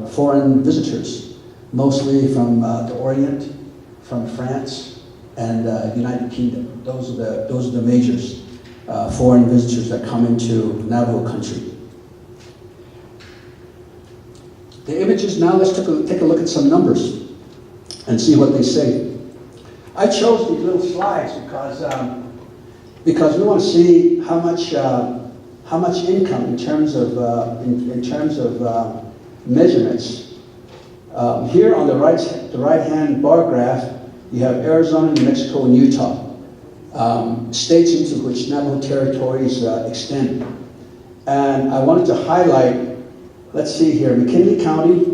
foreign visitors, mostly from the Orient, from France, and United Kingdom. Those are the majors, foreign visitors that come into Navajo country. The images now, let's take a look at some numbers and see what they say. I chose these little slides because we want to see how much income in terms of measurements. Here on the right-hand bar graph, you have Arizona, New Mexico, and Utah, states into which Navajo territories extend. And I wanted to highlight, let's see here, McKinley County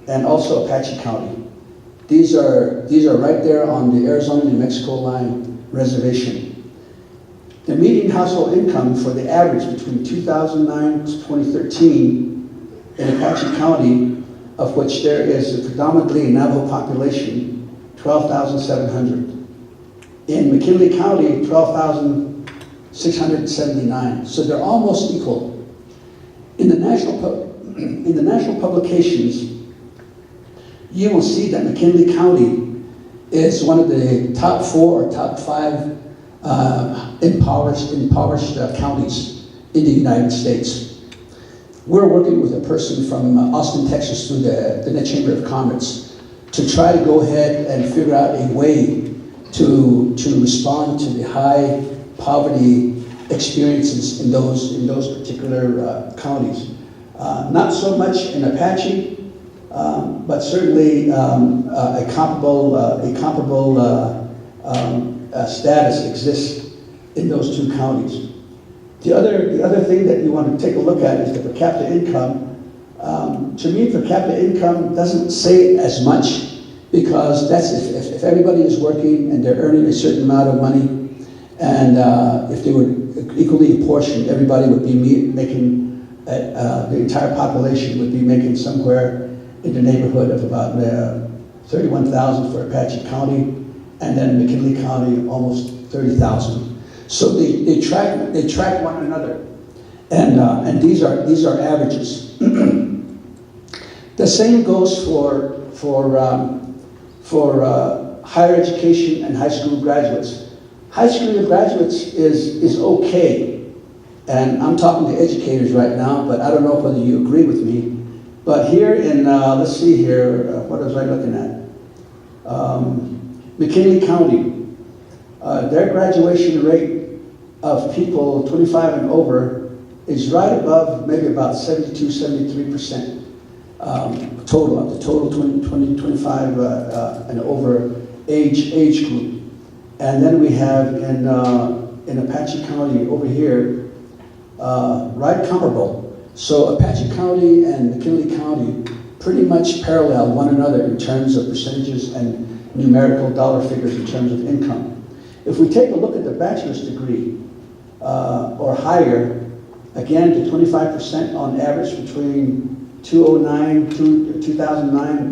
and also Apache County. These are right there on the Arizona, New Mexico line reservation. The median household income for the average between 2009 to 2013 in Apache County, of which there is a predominantly Navajo population, 12,700. In McKinley County, 12,679. So they're almost equal. In the national publications, you will see that McKinley County is one of the top 4 or top 5 impoverished counties in the United States. We're working with a person from Austin, Texas, through the Diné Chamber of Commerce to try to go ahead and figure out a way to respond to the high poverty experiences in those particular counties. Not so much in Apache, but certainly a comparable status exists in those two counties. The other thing that you want to take a look at is the per capita income. To me, per capita income doesn't say as much, because that's if everybody is working and they're earning a certain amount of money, and if they were equally apportioned, everybody would be making, the entire population would be making somewhere in the neighborhood of about 31,000 for Apache County, and then McKinley County almost 30,000. So they track one another, and these are averages. The same goes for higher education and high school graduates. High school graduates is okay, and I'm talking to educators right now, but I don't know whether you agree with me. But here in, let's see here, what was I looking at? McKinley County, their graduation rate of people 25 and over is right above maybe about 72, 73% total, of the total 25 and over age group. And then we have in Apache County over here, right comparable. So Apache County and McKinley County pretty much parallel one another in terms of percentages and numerical dollar figures in terms of income. If we take a look at the bachelor's degree or higher, again, the 25% on average between 2009 and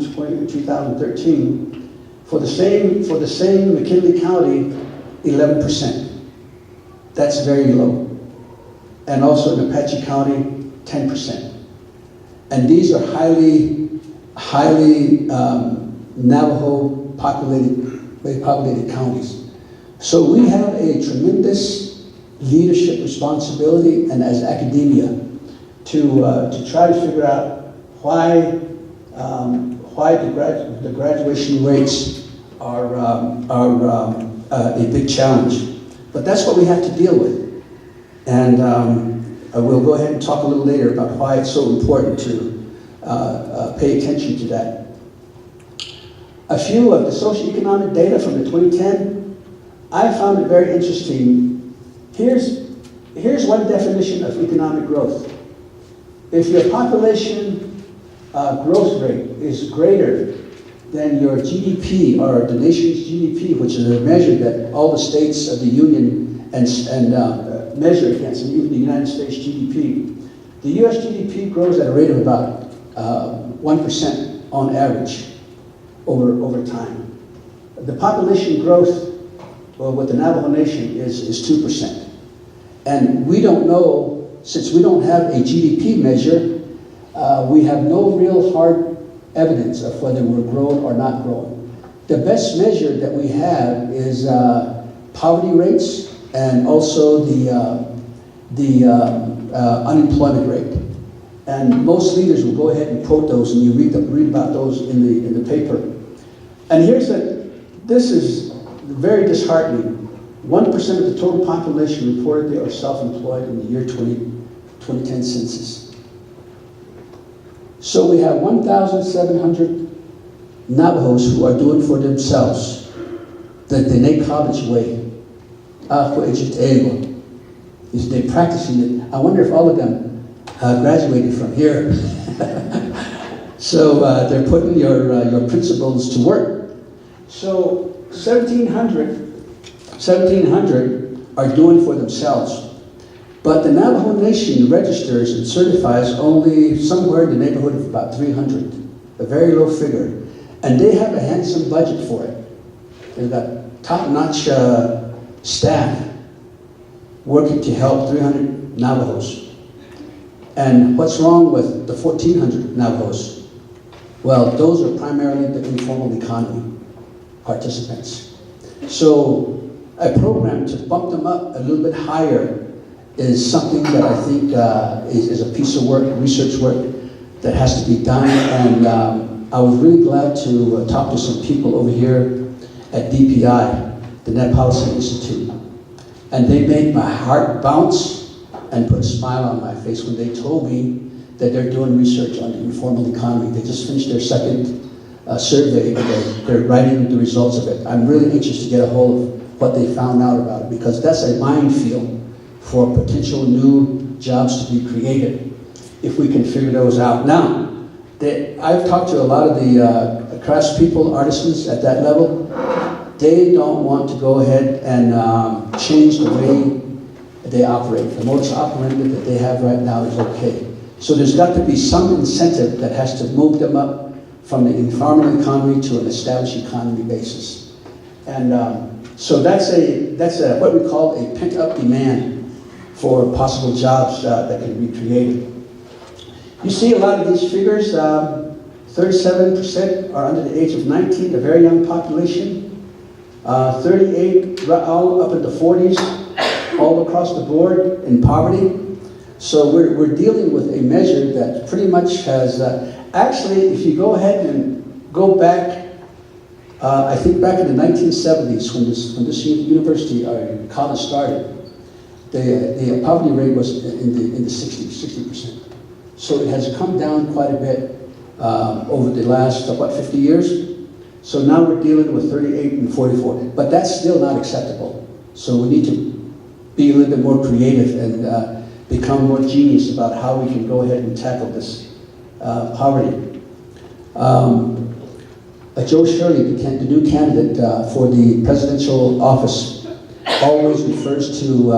2013. For the same McKinley County, 11%. That's very low. And also in Apache County, 10%. And these are highly Navajo very populated counties. So we have a tremendous leadership responsibility, and as academia, to try to figure out why the graduation rates are a big challenge. But that's what we have to deal with. And we'll go ahead and talk a little later about why it's so important to pay attention to that. A few of the socioeconomic data from the 2010, I found it very interesting. Here's one definition of economic growth. If your population growth rate is greater than your GDP, or the nation's GDP, which is a measure that all the states of the Union and measure against, and even the United States GDP. The US GDP grows at a rate of about 1% on average over time. The population growth with the Navajo Nation is 2%. And we don't know, since we don't have a GDP measure, we have no real hard evidence of whether we're growing or not growing. The best measure that we have is poverty rates and also the unemployment rate. And most leaders will go ahead and quote those, and you read about those in the paper. And this is very disheartening. 1% of the total population reported they are self-employed in the year 2010 census. So we have 1,700 Navajos who are doing for themselves the Diné college way. They're practicing it. I wonder if all of them graduated from here. So they're putting your principles to work. So 1,700 are doing for themselves. But the Navajo Nation registers and certifies only somewhere in the neighborhood of about 300, a very low figure. And they have a handsome budget for it. They've got top-notch staff working to help 300 Navajos. And what's wrong with the 1,400 Navajos? Well, those are primarily the informal economy participants. So a program to bump them up a little bit higher is something that I think is a piece of work, research work, that has to be done. And I was really glad to talk to some people over here at DPI, the Net Policy Institute. And they made my heart bounce and put a smile on my face when they told me that they're doing research on the informal economy. They just finished their second survey, but they're writing the results of it. I'm really anxious to get a hold of what they found out about it, because that's a minefield for potential new jobs to be created if we can figure those out. Now, I've talked to a lot of the craftspeople, artisans at that level. They don't want to go ahead and change the way they operate. The modus operandi that they have right now is okay. So there's got to be some incentive that has to move them up from the informal economy to an established economy basis. And so that's what we call a pent-up demand for possible jobs that can be created. You see a lot of these figures. 37% are under the age of 19, a very young population. 38 all up in the 40s, all across the board in poverty. So we're dealing with a measure that pretty much has, actually, if you go ahead and go back, I think back in the 1970s when this university or college started, the poverty rate was in the 60%. So it has come down quite a bit over the last, 50 years? So now we're dealing with 38 and 44, but that's still not acceptable. So we need to be a little bit more creative and become more genius about how we can go ahead and tackle this poverty. Joe Shirley, the new candidate for the presidential office, always refers to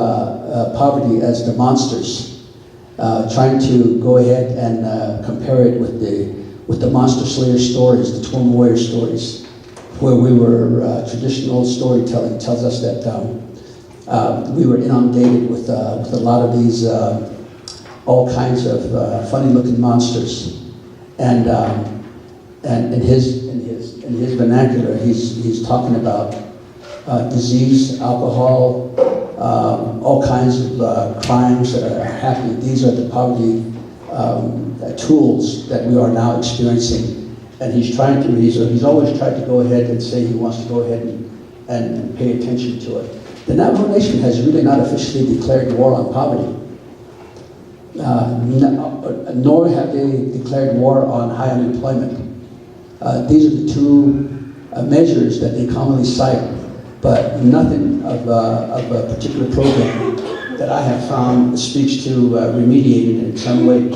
poverty as the monsters, trying to go ahead and compare it with the monster slayer stories, the Twin Warrior stories, where we were traditional storytelling tells us that we were inundated with a lot of these all kinds of funny-looking monsters, and in his vernacular, he's talking about disease, alcohol, all kinds of crimes that are happening. These are the poverty tools that we are now experiencing, and he's always tried to go ahead and say he wants to go ahead and pay attention to it. The Navajo Nation has really not officially declared war on poverty, nor have they declared war on high unemployment. These are the two measures that they commonly cite, but nothing of a particular program that I have found speaks to remediating in some way.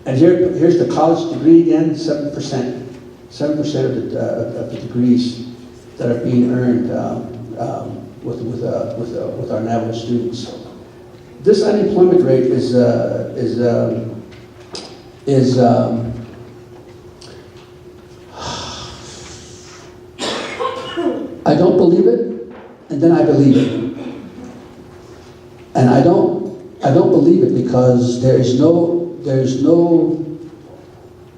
And here's the college degree again, 7%. 7% of the degrees that are being earned with our Navajo students. This unemployment rate is I don't believe it, and then I believe it. And I don't believe it because there's no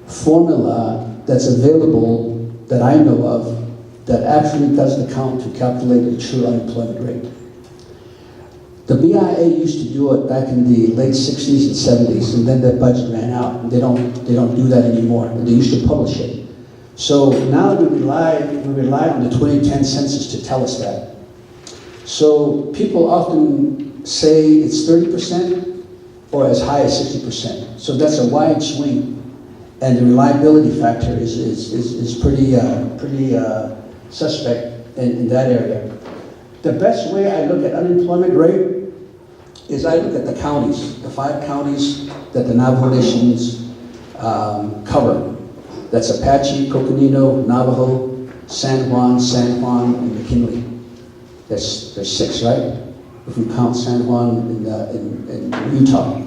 formula that's available that I know of that actually does the count to calculate a true unemployment rate. The BIA used to do it back in the late 60s and 70s, and then their budget ran out, and they don't do that anymore. And they used to publish it. So now we rely on the 2010 census to tell us that. So people often say it's 30% or as high as 60%. So that's a wide swing, and the reliability factor is pretty suspect in that area. The best way I look at unemployment rate is I look at the counties, the 5 counties that the Navajo Nations cover. That's Apache, Coconino, Navajo, San Juan, and McKinley. There's 6, right? If we count San Juan in Utah.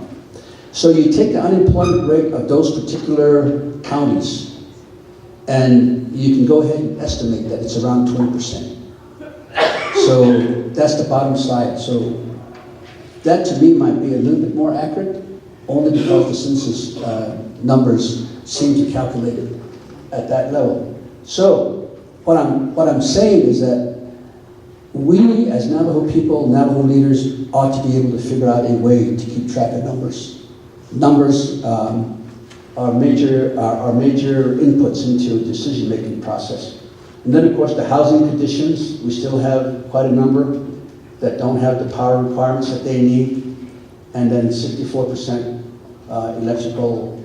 So you take the unemployment rate of those particular counties, and you can go ahead and estimate that it's around 20%. So that's the bottom slide. So that to me might be a little bit more accurate, only because the census numbers seem to calculate it at that level. So what I'm saying is that we as Navajo people, Navajo leaders, ought to be able to figure out a way to keep track of numbers. Numbers are major inputs into a decision-making process. And then, of course, the housing conditions. We still have quite a number that don't have the power requirements that they need. And then 64% electrical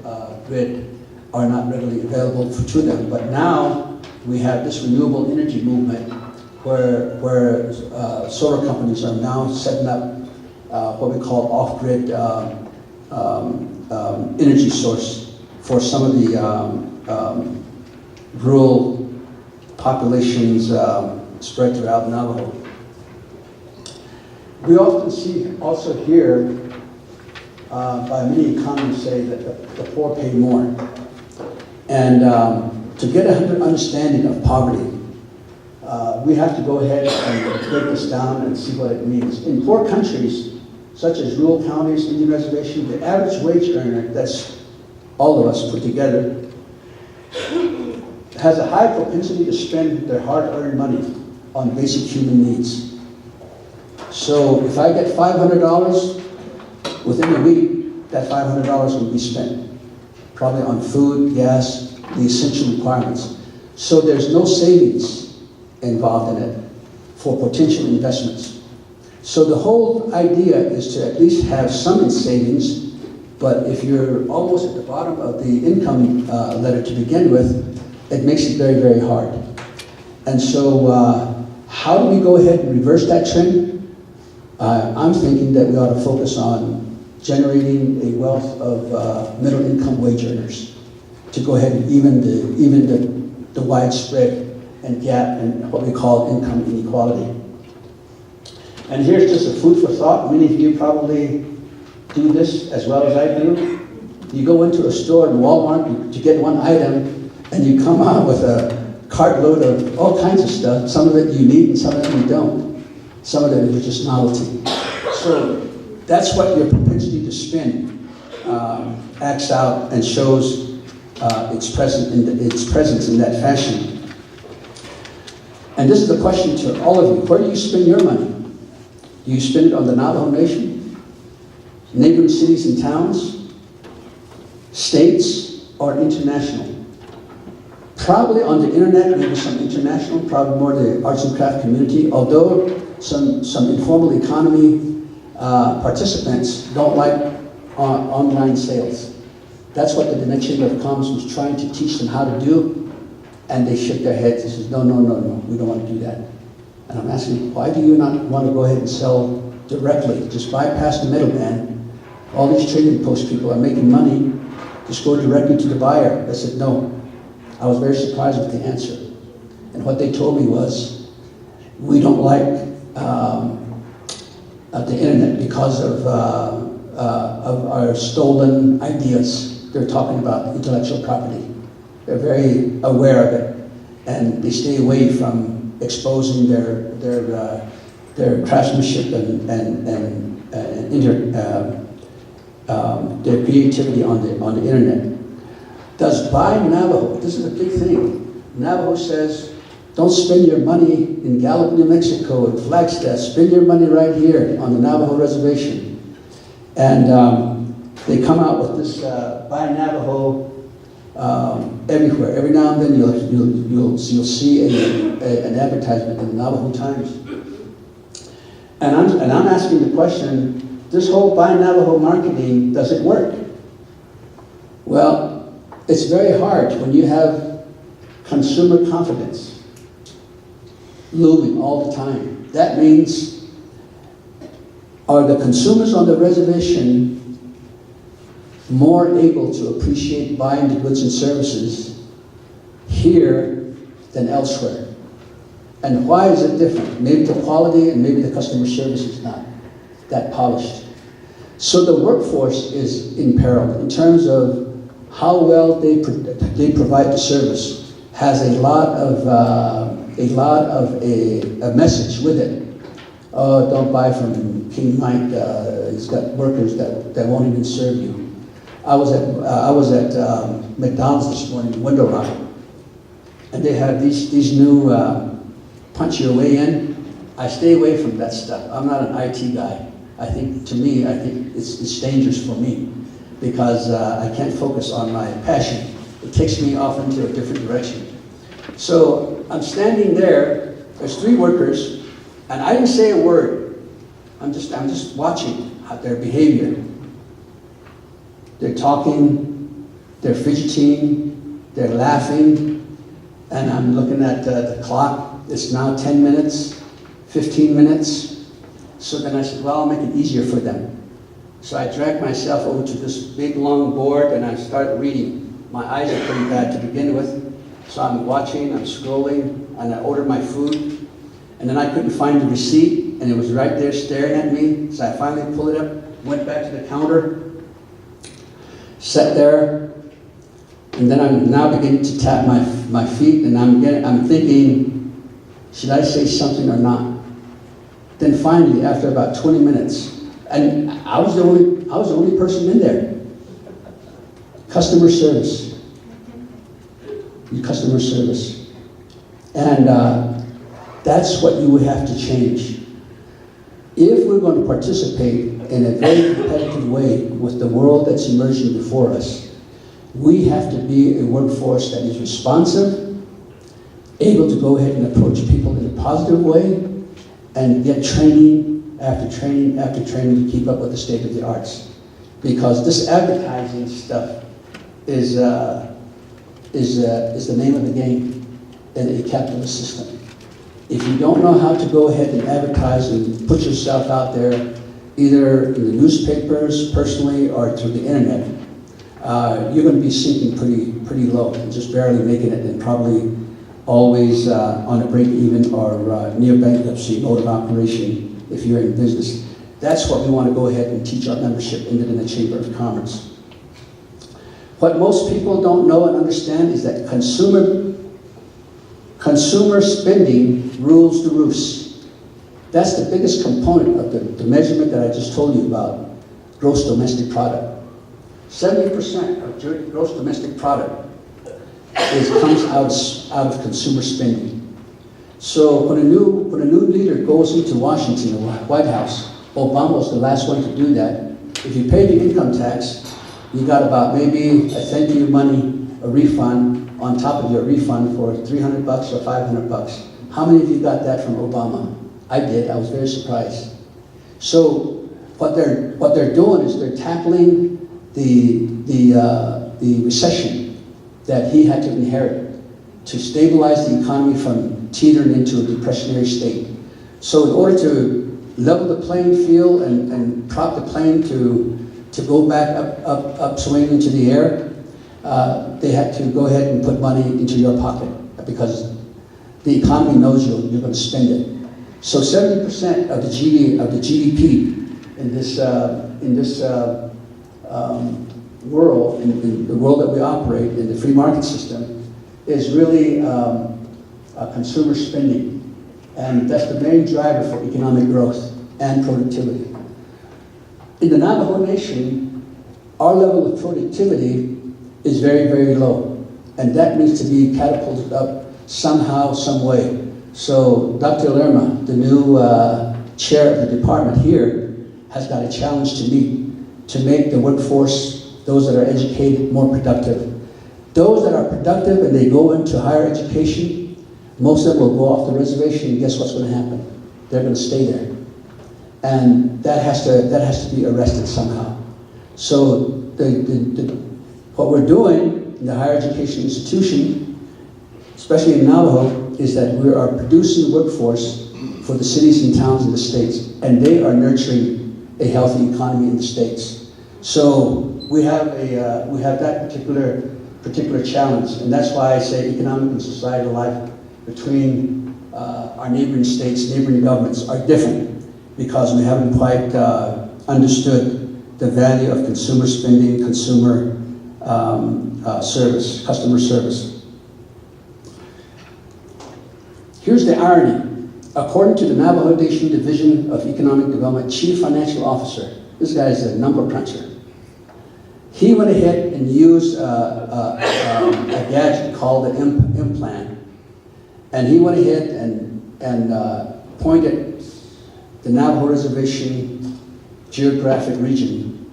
grid are not readily available to them. But now we have this renewable energy movement where solar companies are now setting up what we call off-grid energy source for some of the rural populations spread throughout Navajo. We often also hear by many economists say that the poor pay more. And to get an understanding of poverty, we have to go ahead and break this down and see what it means. In poor countries, such as rural counties, Indian Reservation, the average wage earner, that's all of us put together, has a high propensity to spend their hard-earned money on basic human needs. So if I get $500 within a week, that $500 will be spent probably on food, gas, the essential requirements. So there's no savings involved in it for potential investments. So the whole idea is to at least have some in savings, but if you're almost at the bottom of the income ladder to begin with, it makes it very, very hard. And so how do we go ahead and reverse that trend? I'm thinking that we ought to focus on generating a wealth of middle income wage earners to go ahead and even the widespread and gap in what we call income inequality. And here's just a food for thought. Many of you probably do this as well as I do. You go into a store in Walmart to get one item, and you come out with a cartload of all kinds of stuff. Some of it you need and some of it you don't. Some of it is just novelty. So that's what your propensity to spend acts out and shows its presence in that fashion. And this is the question to all of you. Where do you spend your money? Do you spend it on the Navajo Nation, neighboring cities and towns, states, or international? Probably on the internet, maybe some international, probably more the arts and craft community, although some informal economy participants don't like online sales. That's what the Diné Chamber of Commerce was trying to teach them how to do, and they shook their heads and said, no, we don't want to do that. And I'm asking, why do you not want to go ahead and sell directly? Just bypass the middleman. All these trading post people are making money Just go directly to the buyer. I said, no. I was very surprised with the answer. And what they told me was, we don't like the internet because of our stolen ideas. They're talking about intellectual property. They're very aware of it, and they stay away from exposing their craftsmanship and their creativity on the internet. Does Buy Navajo, this is a big thing. Navajo says, don't spend your money in Gallup, New Mexico, and Flagstaff. Spend your money right here on the Navajo Reservation. And they come out with this Buy Navajo everywhere. Every now and then you'll see an advertisement in the Navajo Times. And I'm asking the question, this whole Buy Navajo marketing, does it work? Well, it's very hard when you have consumer confidence looming all the time. That means, are the consumers on the reservation more able to appreciate buying the goods and services here than elsewhere? And why is it different? Maybe the quality and maybe the customer service is not that polished. So the workforce is in peril in terms of how well they provide the service. Has a lot of a message with it. Oh, don't buy from King Mike. He's got workers that won't even serve you. I was at McDonald's this morning in Window Rock, and they have these new punch your way in. I stay away from that stuff. I'm not an IT guy. I think it's dangerous for me because I can't focus on my passion. It takes me off into a different direction. So I'm standing there. There's 3 workers, and I didn't say a word. I'm just watching their behavior. They're talking, they're fidgeting, they're laughing, and I'm looking at the clock. It's now 10 minutes, 15 minutes. So then I said, well, I'll make it easier for them. So I dragged myself over to this big long board and I started reading. My eyes are pretty bad to begin with. So I'm watching, I'm scrolling, and I ordered my food. And then I couldn't find the receipt, and it was right there staring at me. So I finally pulled it up, went back to the counter, sat there, and then I'm now beginning to tap my feet, and I'm thinking, should I say something or not? Then finally, after about 20 minutes, and I was the only person in there. Customer service. Customer service. And that's what you would have to change. If we're going to participate in a very competitive way with the world that's emerging before us, we have to be a workforce that is responsive, able to go ahead and approach people in a positive way, and get training after training after training to keep up with the state of the arts. Because this advertising stuff is the name of the game in a capitalist system. If you don't know how to go ahead and advertise and put yourself out there, either in the newspapers, personally, or through the internet, you're going to be sinking pretty low and just barely making it, and probably always on a break-even or near bankruptcy mode of operation if you're in business. That's what we want to go ahead and teach our membership in the Chamber of Commerce. What most people don't know and understand is that consumer spending rules the roost. That's the biggest component of the measurement that I just told you about, gross domestic product. 70% of gross domestic product comes out of consumer spending. So when a new leader goes into Washington or White House, Obama was the last one to do that. If you pay the income tax, you got about maybe a thank you money, a refund on top of your refund for $300 or $500. How many of you got that from Obama? I did. I was very surprised. So what they're doing is they're tackling the recession that he had to inherit to stabilize the economy from teetering into a depressionary state. So in order to level the playing field and prop the plane to go back up swinging into the air, they had to go ahead and put money into your pocket because the economy knows you're going to spend it. So 70% of the GDP in this world, in the world that we operate in the free market system, is really consumer spending, and that's the main driver for economic growth and productivity. In the Navajo Nation, our level of productivity is very, very low, and that needs to be catapulted up somehow, some way. So Dr. Lerma, the new chair of the department here, has got a challenge to meet to make the workforce, those that are educated, more productive. Those that are productive and they go into higher education, most of them will go off the reservation, and guess what's going to happen? They're going to stay there. And that has to be arrested somehow. So what we're doing in the higher education institution, especially in Navajo, is that we are producing workforce for the cities and towns in the states, and they are nurturing a healthy economy in the states. So we have that particular challenge, and that's why I say economic and societal life between our neighboring states, neighboring governments are different, because we haven't quite understood the value of consumer spending, consumer service, customer service. Here's the irony. According to the Navajo Nation Division of Economic Development Chief Financial Officer, this guy is a number cruncher. He went ahead and used a gadget called the Hemp Plan, and he went ahead and pointed the Navajo Reservation geographic region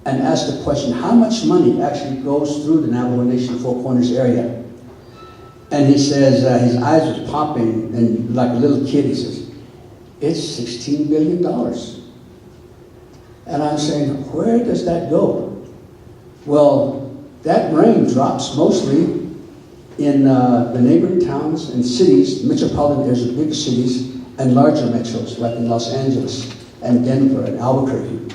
and asked the question, how much money actually goes through the Navajo Nation Four Corners area? And he says, his eyes was popping, and like a little kid, he says, it's $16 billion. And I'm saying, where does that go? Well, that rain drops mostly in the neighboring towns and cities, metropolitan areas of bigger cities, and larger metros, like in Los Angeles and Denver and Albuquerque.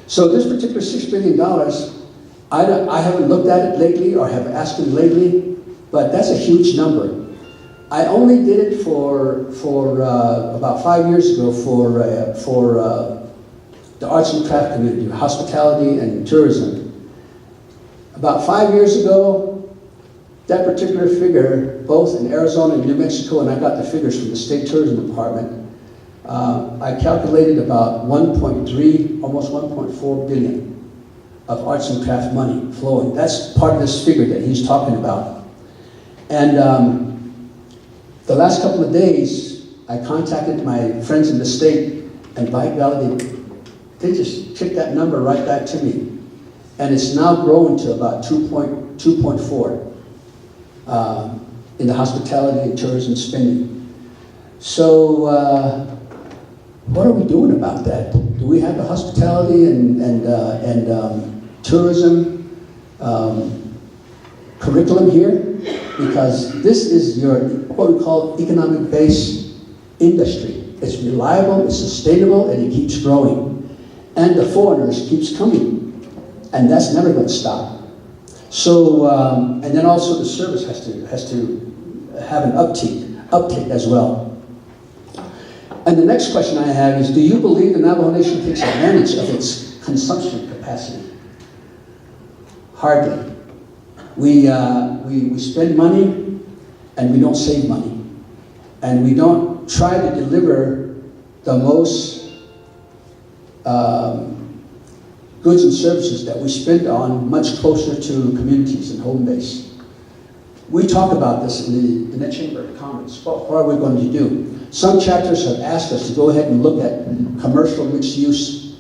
So this particular $6 billion, I haven't looked at it lately or have asked him lately, but that's a huge number. I only did it for about 5 years ago for the arts and craft community, hospitality and tourism. About 5 years ago, that particular figure, both in Arizona and New Mexico, and I got the figures from the State Tourism Department, I calculated about 1.3, almost 1.4 billion of arts and craft money flowing. That's part of this figure that he's talking about. And the last couple of days, I contacted my friends in the state, and by golly, they just kicked that number right back to me. And it's now grown to about 2.4 in the hospitality and tourism spending. So what are we doing about that? Do we have the hospitality and tourism curriculum here? Because this is what we call economic-based industry. It's reliable, it's sustainable, and it keeps growing. And the foreigners keeps coming, and that's never going to stop. So, and then also the service has to have an uptick as well. And the next question I have is, do you believe the Navajo Nation takes advantage of its consumption capacity? Hardly. We spend money and we don't save money. And we don't try to deliver the most goods and services that we spend on much closer to communities and home base. We talk about this in the Chamber of Commerce. What are we going to do? Some chapters have asked us to go ahead and look at commercial mixed-use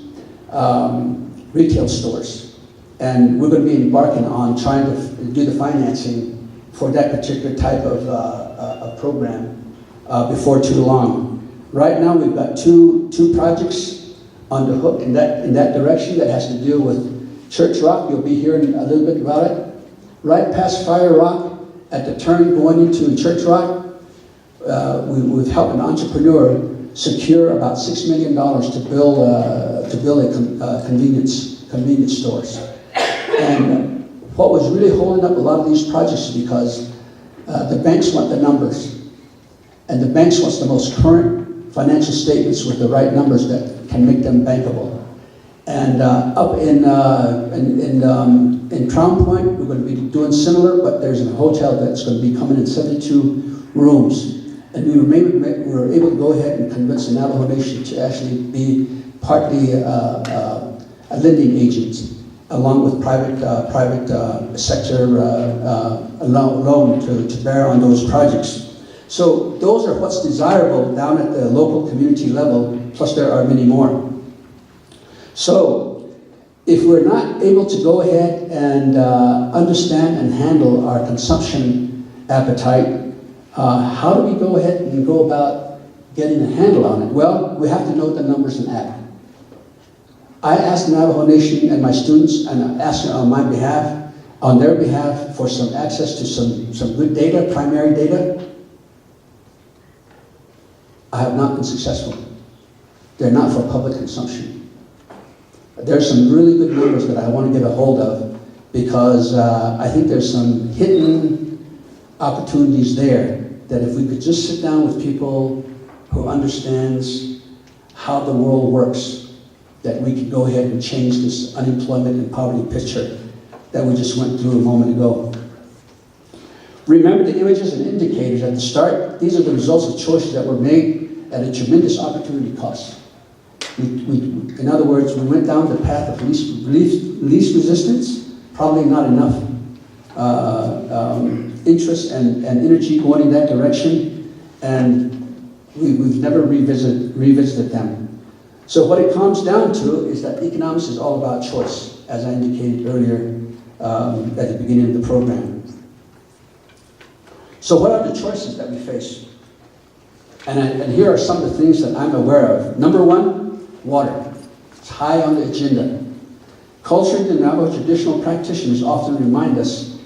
retail stores. And we're going to be embarking on trying to do the financing for that particular type of program before too long. Right now, we've got two projects on the hook in that direction that has to do with Church Rock. You'll be hearing a little bit about it. Right past Fire Rock, at the turn going into Church Rock, we've helped an entrepreneur secure about $6 million to build a convenience stores. And what was really holding up a lot of these projects is because the banks want the numbers. And the banks wants the most current financial statements with the right numbers that can make them bankable. And up in Crown Point, we're going to be doing similar, but there's a hotel that's going to be coming in 72 rooms. And we were able to go ahead and convince the Navajo Nation to actually be partly a lending agent, along with private sector loan to bear on those projects. So those are what's desirable down at the local community level, plus there are many more. So if we're not able to go ahead and understand and handle our consumption appetite, how do we go ahead and go about getting a handle on it? Well, we have to know the numbers and act. I asked the Navajo Nation and my students, and I asked them on their behalf, for some access to some good data, primary data. I have not been successful. They're not for public consumption. There's some really good numbers that I want to get a hold of, because I think there's some hidden opportunities there that if we could just sit down with people who understands how the world works, that we could go ahead and change this unemployment and poverty picture that we just went through a moment ago. Remember the images and indicators at the start. These are the results of choices that were made at a tremendous opportunity cost. In other words, we went down the path of least resistance, probably not enough interest and energy going in that direction, and we've never revisited them. So what it comes down to is that economics is all about choice, as I indicated earlier at the beginning of the program. So what are the choices that we face? And here are some of the things that I'm aware of. Number one, water. It's high on the agenda. Cultured and Navajo traditional practitioners often remind us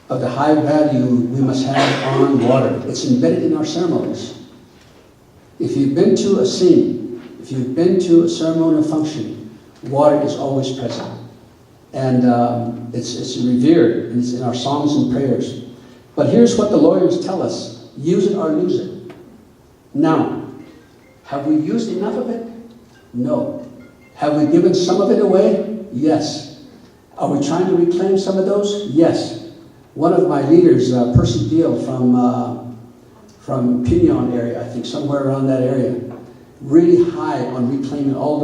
of the high value we must have on water. It's embedded in our ceremonies. If you've been to a scene, if you've been to a ceremonial function, water is always present. And it's revered, and it's in our songs and prayers. But here's what the lawyers tell us: use it or lose it. Now, have we used enough of it? No. Have we given some of it away? Yes. Are we trying to reclaim some of those? Yes. One of my leaders, Percy Deal from Pinion area, I think somewhere around that area, really high on reclaiming all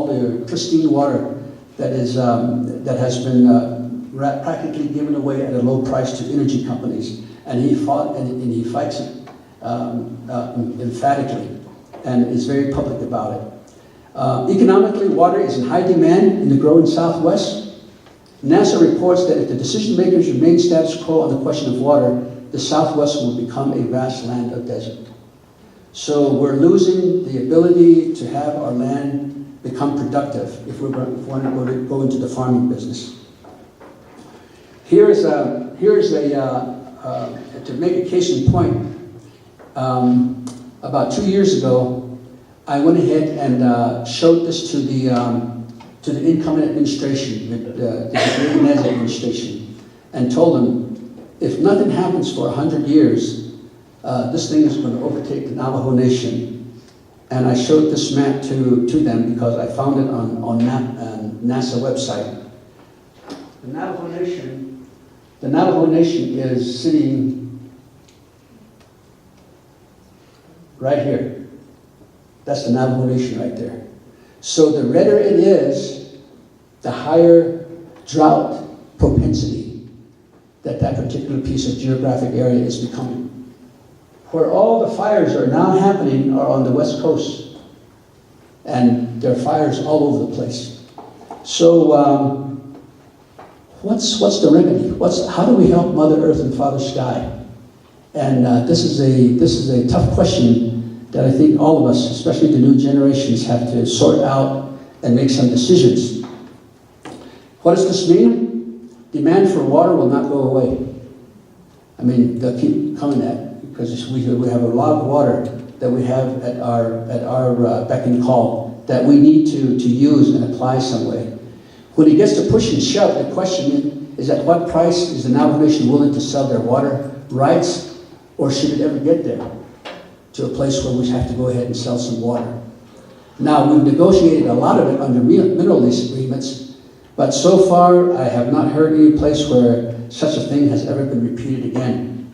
the pristine water that has been practically given away at a low price to energy companies, and he fought and he fights it emphatically, and is very public about it. Economically, water is in high demand in the growing Southwest. NASA reports that if the decision makers remain status quo on the question of water, the Southwest will become a vast land of desert. So we're losing the ability to have our land become productive if we're going to go into the farming business. Here's to make a case in point. About 2 years ago, I went ahead and showed this to the incoming administration, the Diné administration, and told them, if nothing happens for 100 years, this thing is going to overtake the Navajo Nation. And I showed this map to them because I found it on NASA website. The Navajo Nation is sitting right here. That's the Navajo Nation right there. So the redder it is, the higher drought propensity that particular piece of geographic area is becoming. Where all the fires are now happening are on the West Coast, and there are fires all over the place. So what's the remedy? How do we help Mother Earth and Father Sky? And this is a tough question that I think all of us, especially the new generations, have to sort out and make some decisions. What does this mean? Demand for water will not go away. I mean, they'll keep coming at, because we have a lot of water that we have at our beck and call that we need to use and apply some way. When it gets to push and shove, the question is at what price is the Navajo Nation willing to sell their water rights, or should it ever get there to a place where we have to go ahead and sell some water? Now, we've negotiated a lot of it under mineral lease agreements, but so far I have not heard any place where such a thing has ever been repeated again.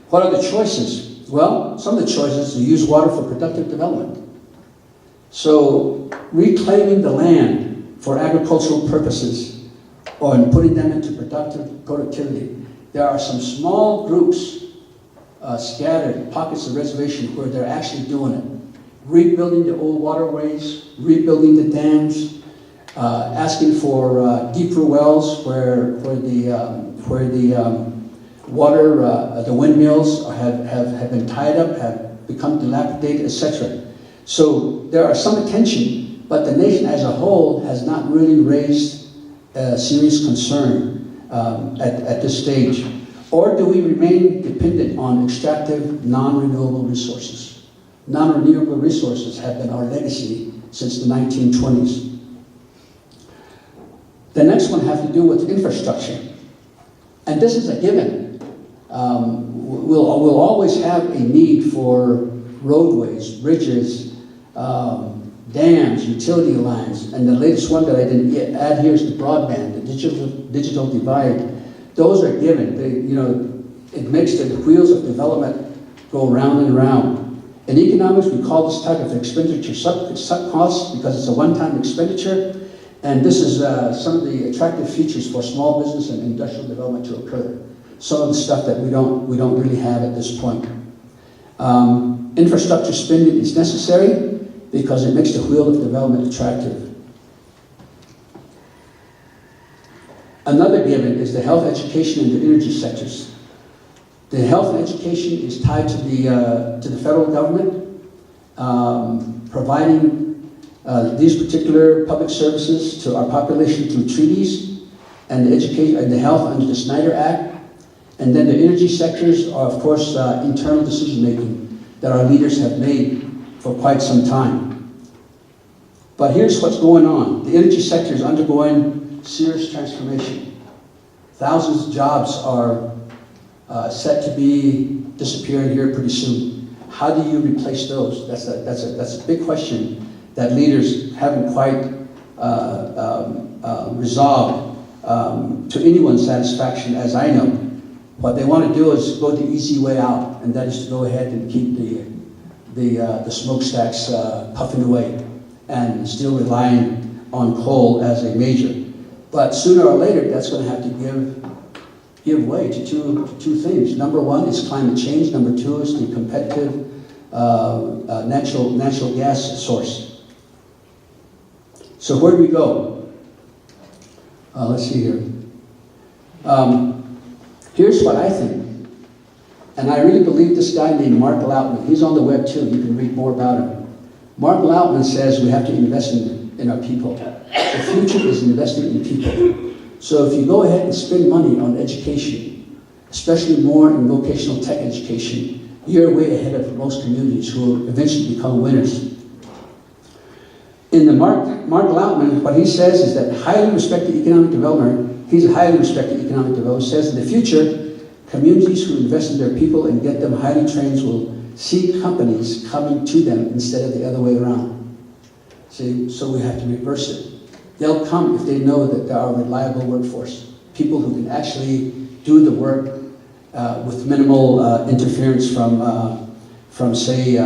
What are the choices? Well, some of the choices are to use water for productive development. So reclaiming the land for agricultural purposes or putting them into productivity. There are some small groups scattered pockets of reservation where they're actually doing it. Rebuilding the old waterways, rebuilding the dams, asking for deeper wells where the water, the windmills have been tied up, have become dilapidated, etc. So there are some attention, but the nation as a whole has not really raised serious concern at this stage. Or do we remain dependent on extractive, non-renewable resources? Non-renewable resources have been our legacy since the 1920s. The next one has to do with infrastructure. And this is a given. We'll always have a need for roadways, bridges, dams, utility lines, and the latest one that I didn't add here is the broadband, the digital divide. Those are given. It makes the wheels of development go round and round. In economics, we call this type of expenditure sunk costs because it's a one-time expenditure, and this is some of the attractive features for small business and industrial development to occur. Some of the stuff that we don't really have at this point. Infrastructure spending is necessary because it makes the wheel of development attractive. Another given is the health, education, and the energy sectors. The health and education is tied to the federal government, providing these particular public services to our population through treaties, and the education and the health under the Snyder Act. And then the energy sectors are, of course, internal decision making that our leaders have made for quite some time. But here's what's going on. The energy sector is undergoing serious transformation. Thousands of jobs are set to be disappearing here pretty soon. How do you replace those? That's a big question that leaders haven't quite resolved to anyone's satisfaction, as I know. What they want to do is go the easy way out, and that is to go ahead and keep the smokestacks puffing away and still relying on coal as a major. But sooner or later, that's going to have to give way to two things. Number one is climate change. Number two is the competitive natural gas source. So where do we go? Let's see here. Here's what I think. And I really believe this guy named Mark Lautman. He's on the web too. You can read more about him. Mark Lautman says we have to invest in our people. The future is investing in people. So if you go ahead and spend money on education, especially more in vocational tech education, you're way ahead of most communities who will eventually become winners. In the Mark Lautman, what he says is that highly respected economic developer, he's a highly respected economic developer, says in the future, communities who invest in their people and get them highly trained will see companies coming to them instead of the other way around. See, so we have to reverse it. They'll come if they know that there are a reliable workforce, people who can actually do the work with minimal interference from say,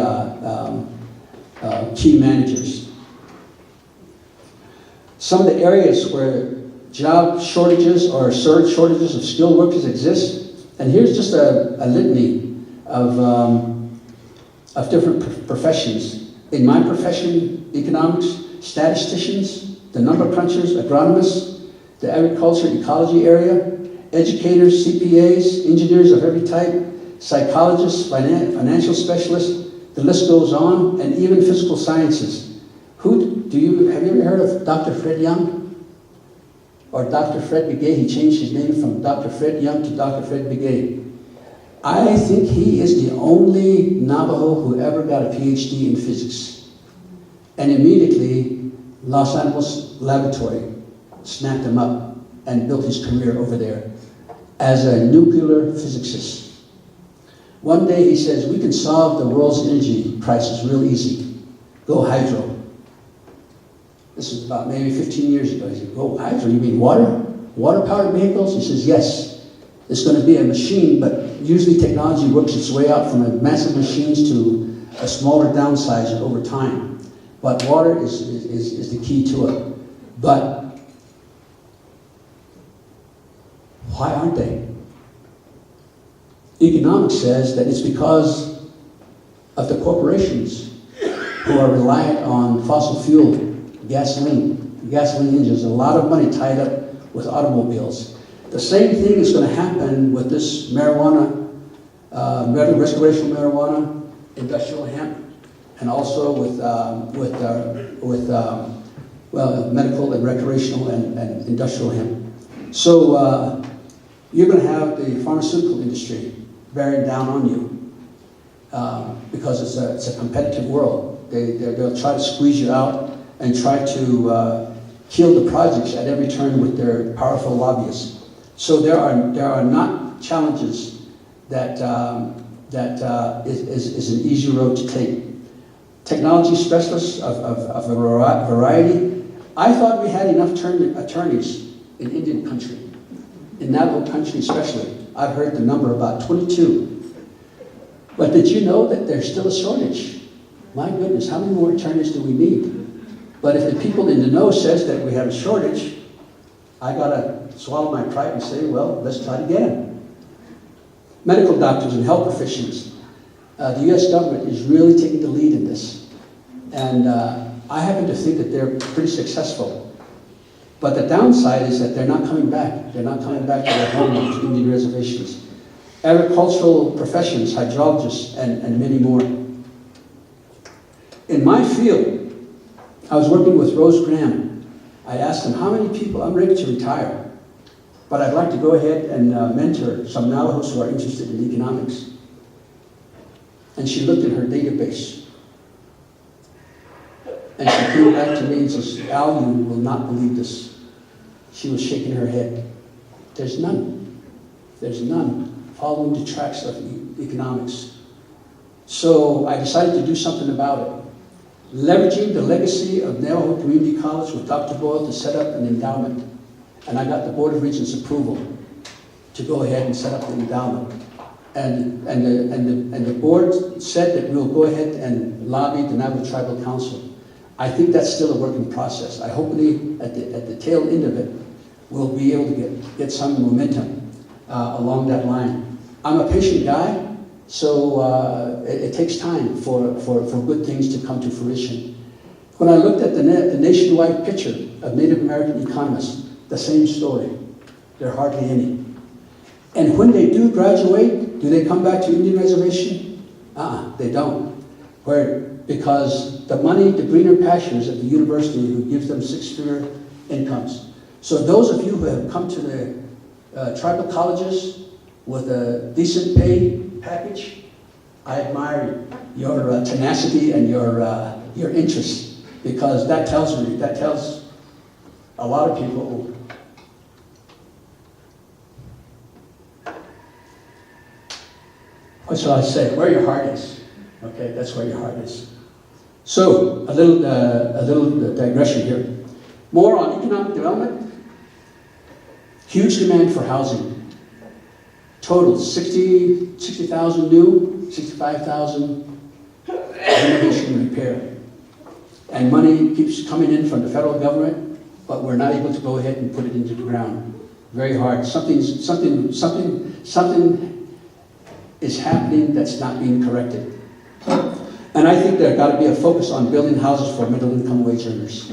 key managers. Some of the areas where job shortages or surge shortages of skilled workers exist, and here's just a litany of different professions. In my profession, economics, statisticians, the number crunchers, agronomists, the agriculture ecology area, educators, CPAs, engineers of every type, psychologists, financial specialists, the list goes on, and even physical sciences. Have you ever heard of Dr. Fred Young? Or Dr. Fred Begay? He changed his name from Dr. Fred Young to Dr. Fred Begay. I think he is the only Navajo who ever got a PhD in physics. And immediately, Los Angeles Laboratory snapped him up and built his career over there as a nuclear physicist. One day he says, we can solve the world's energy crisis real easy. Go hydro. This was about maybe 15 years ago. He said, go hydro, you mean water? Water-powered vehicles? He says, yes. It's going to be a machine, but usually technology works its way out from massive machines to a smaller downsize over time. But water is the key to it. But why aren't they? Economics says that it's because of the corporations who are reliant on fossil fuel, gasoline engines. There's a lot of money tied up with automobiles. The same thing is going to happen with this marijuana, recreational marijuana, industrial hemp, and also with medical and recreational and industrial hemp. So you're going to have the pharmaceutical industry bearing down on you because it's a competitive world. They'll try to squeeze you out and try to kill the projects at every turn with their powerful lobbyists. So there are not challenges that is an easy road to take. Technology specialists of a variety. I thought we had enough attorneys in Indian country, in Navajo country especially. I've heard the number about 22. But did you know that there's still a shortage? My goodness, how many more attorneys do we need? But if the people in the know says that we have a shortage, I gotta swallow my pride and say, well, let's try to get them. Medical doctors and health professionals. The U.S. government is really taking the lead in this. And I happen to think that they're pretty successful. But the downside is that they're not coming back. They're not coming back to their homelands, to Indian reservations. Agricultural professions, hydrologists, and many more. In my field, I was working with Rose Graham. I asked them, how many people, I'm ready to retire, but I'd like to go ahead and mentor some Navajos who are interested in economics. And she looked at her database. And she came back to me and says, Al, you will not believe this. She was shaking her head. There's none. There's none following the tracks of economics. So I decided to do something about it. Leveraging the legacy of Navajo Community College with Dr. Boyle to set up an endowment. And I got the Board of Regents approval to go ahead and set up the endowment. And the board said that we'll go ahead and lobby the Navajo Tribal Council. I think that's still a working process. I hopefully at the tail end of it, we'll be able to get some momentum along that line. I'm a patient guy. So it takes time for good things to come to fruition. When I looked at the nationwide picture of Native American economists, the same story. There are hardly any. And when they do graduate, do they come back to Indian reservation? They don't. Because the money, the greener pastures at the university who gives them six-figure incomes. So those of you who have come to the tribal colleges with a decent pay package, I admire your tenacity and your interest, because that tells a lot of people what shall I say? Where your heart is. Okay, that's where your heart is. So a little digression here. More on economic development. Huge demand for housing. Total 60,000 new, 65,000 renovation and repair. And money keeps coming in from the federal government, but we're not able to go ahead and put it into the ground. Very hard. Something is happening that's not being corrected. And I think there's got to be a focus on building houses for middle-income wage earners,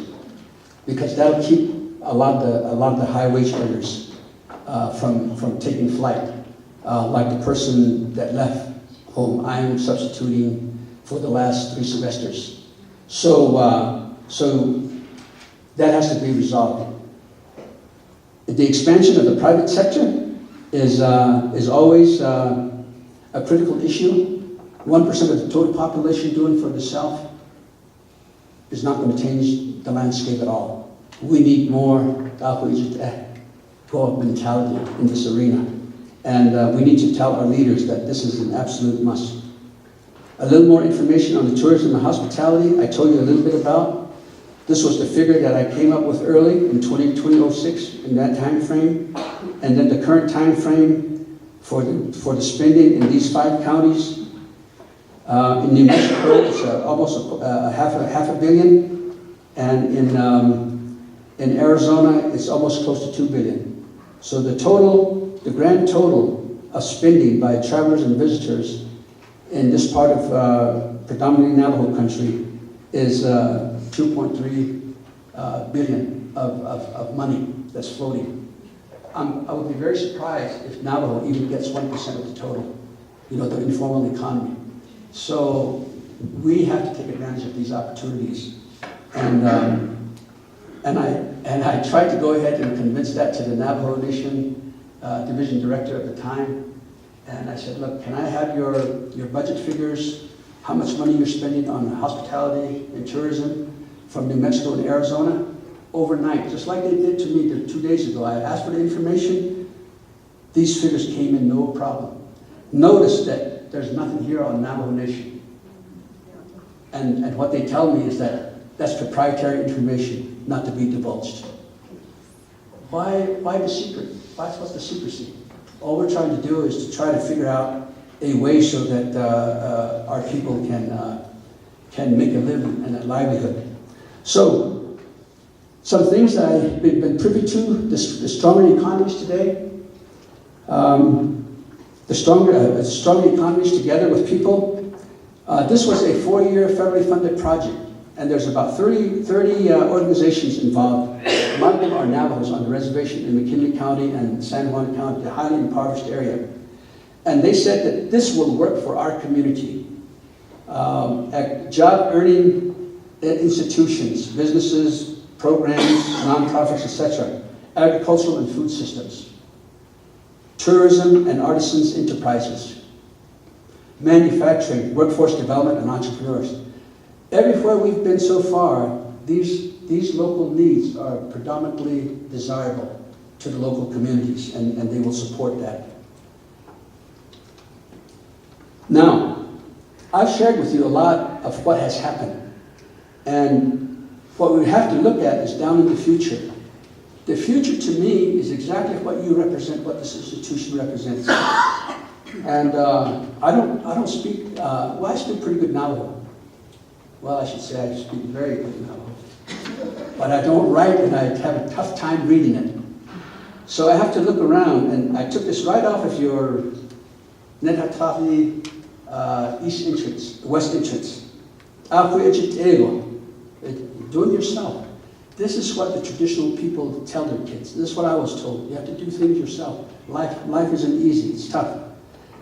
because that'll keep a lot of the high wage earners from taking flight. Like the person that left home, I'm substituting for the last 3 semesters. So that has to be resolved. The expansion of the private sector is always a critical issue. 1% of the total population doing for the South is not going to change the landscape at all. We need more go-up mentality in this arena. And we need to tell our leaders that this is an absolute must. A little more information on the tourism and hospitality I told you a little bit about. This was the figure that I came up with early in 2006, in that time frame. And then the current time frame for the spending in these 5 counties. In New Mexico, it's almost half a billion. And in Arizona, it's almost close to 2 billion. So the grand total of spending by travelers and visitors in this part of predominantly Navajo country is 2.3 billion of money that's floating. I would be very surprised if Navajo even gets 1% of the total, the informal economy. So we have to take advantage of these opportunities. And I tried to go ahead and convince that to the Navajo Nation division director at the time. And I said, look, can I have your budget figures, how much money you're spending on hospitality and tourism from New Mexico and Arizona overnight, just like they did to me 2 days ago. I asked for the information. These figures came in no problem. Notice that there's nothing here on Navajo Nation. And what they tell me is that that's proprietary information, not to be divulged. Why the secret? What's the secrecy? All we're trying to do is to try to figure out a way so that our people can make a living and a livelihood. So, some things that I've been privy to, the stronger economies today, the stronger economies together with people. This was a 4-year federally funded project, and there's about 30 organizations involved. A lot of them are Navajos on the reservation in McKinley County and San Juan County, the highly impoverished area. And they said that this will work for our community. Job-earning institutions, businesses, programs, nonprofits, etc., agricultural and food systems, tourism and artisans enterprises, manufacturing, workforce development, and entrepreneurs. Everywhere we've been so far, these local needs are predominantly desirable to the local communities, and they will support that. Now, I've shared with you a lot of what has happened, and what we have to look at is down in the future. The future to me is exactly what you represent, what this institution represents. And I don't speak, I speak pretty good Navajo. Well, I should say I speak very good Navajo. But I don't write, and I have a tough time reading it. So I have to look around, and I took this right off of your Netatafi east entrance, west entrance. Do it yourself. This is what the traditional people tell their kids. This is what I was told. You have to do things yourself. Life isn't easy, it's tough.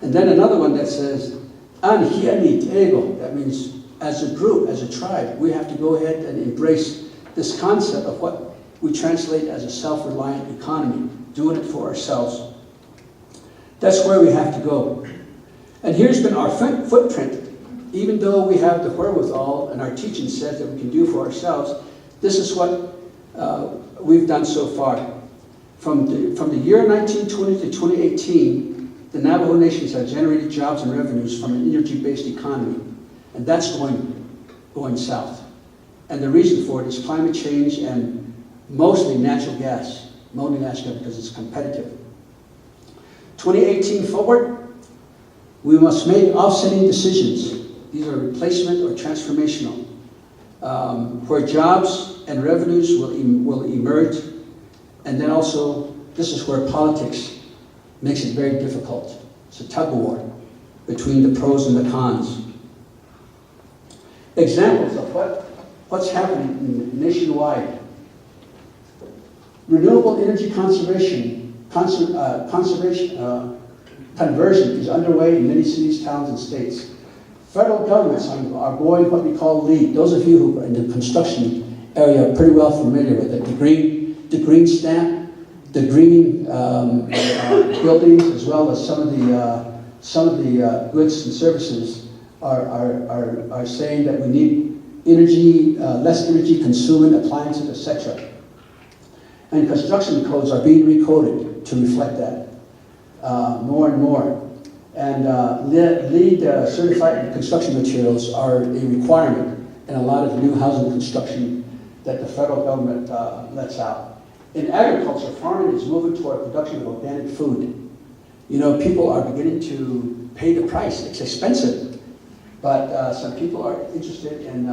And then another one that says, that means as a group, as a tribe, we have to go ahead and embrace this concept of what we translate as a self-reliant economy, doing it for ourselves. That's where we have to go. And here's been our footprint. Even though we have the wherewithal and our teaching says that we can do for ourselves, this is what we've done so far. From the year 1920 to 2018, the Navajo nations have generated jobs and revenues from an energy-based economy, and that's going south. And the reason for it is climate change and mostly natural gas, because it's competitive. 2018 forward, we must make offsetting decisions. These are replacement or transformational, where jobs and revenues will emerge, and then also this is where politics makes it very difficult. It's a tug of war between the pros and the cons. Examples of what's happening nationwide. Renewable energy conversion is underway in many cities, towns, and states. Federal governments are going what we call LEED. Those of you who are in the construction area are pretty well familiar with it. The green stamp, the green buildings, as well as some of the goods and services are saying that we need energy, less energy consuming appliances, etc. And construction codes are being recoded to reflect that more and more. And LEED certified construction materials are a requirement in a lot of new housing construction that the federal government lets out. In agriculture, farming is moving toward production of organic food. You know, people are beginning to pay the price. It's expensive, but some people are interested in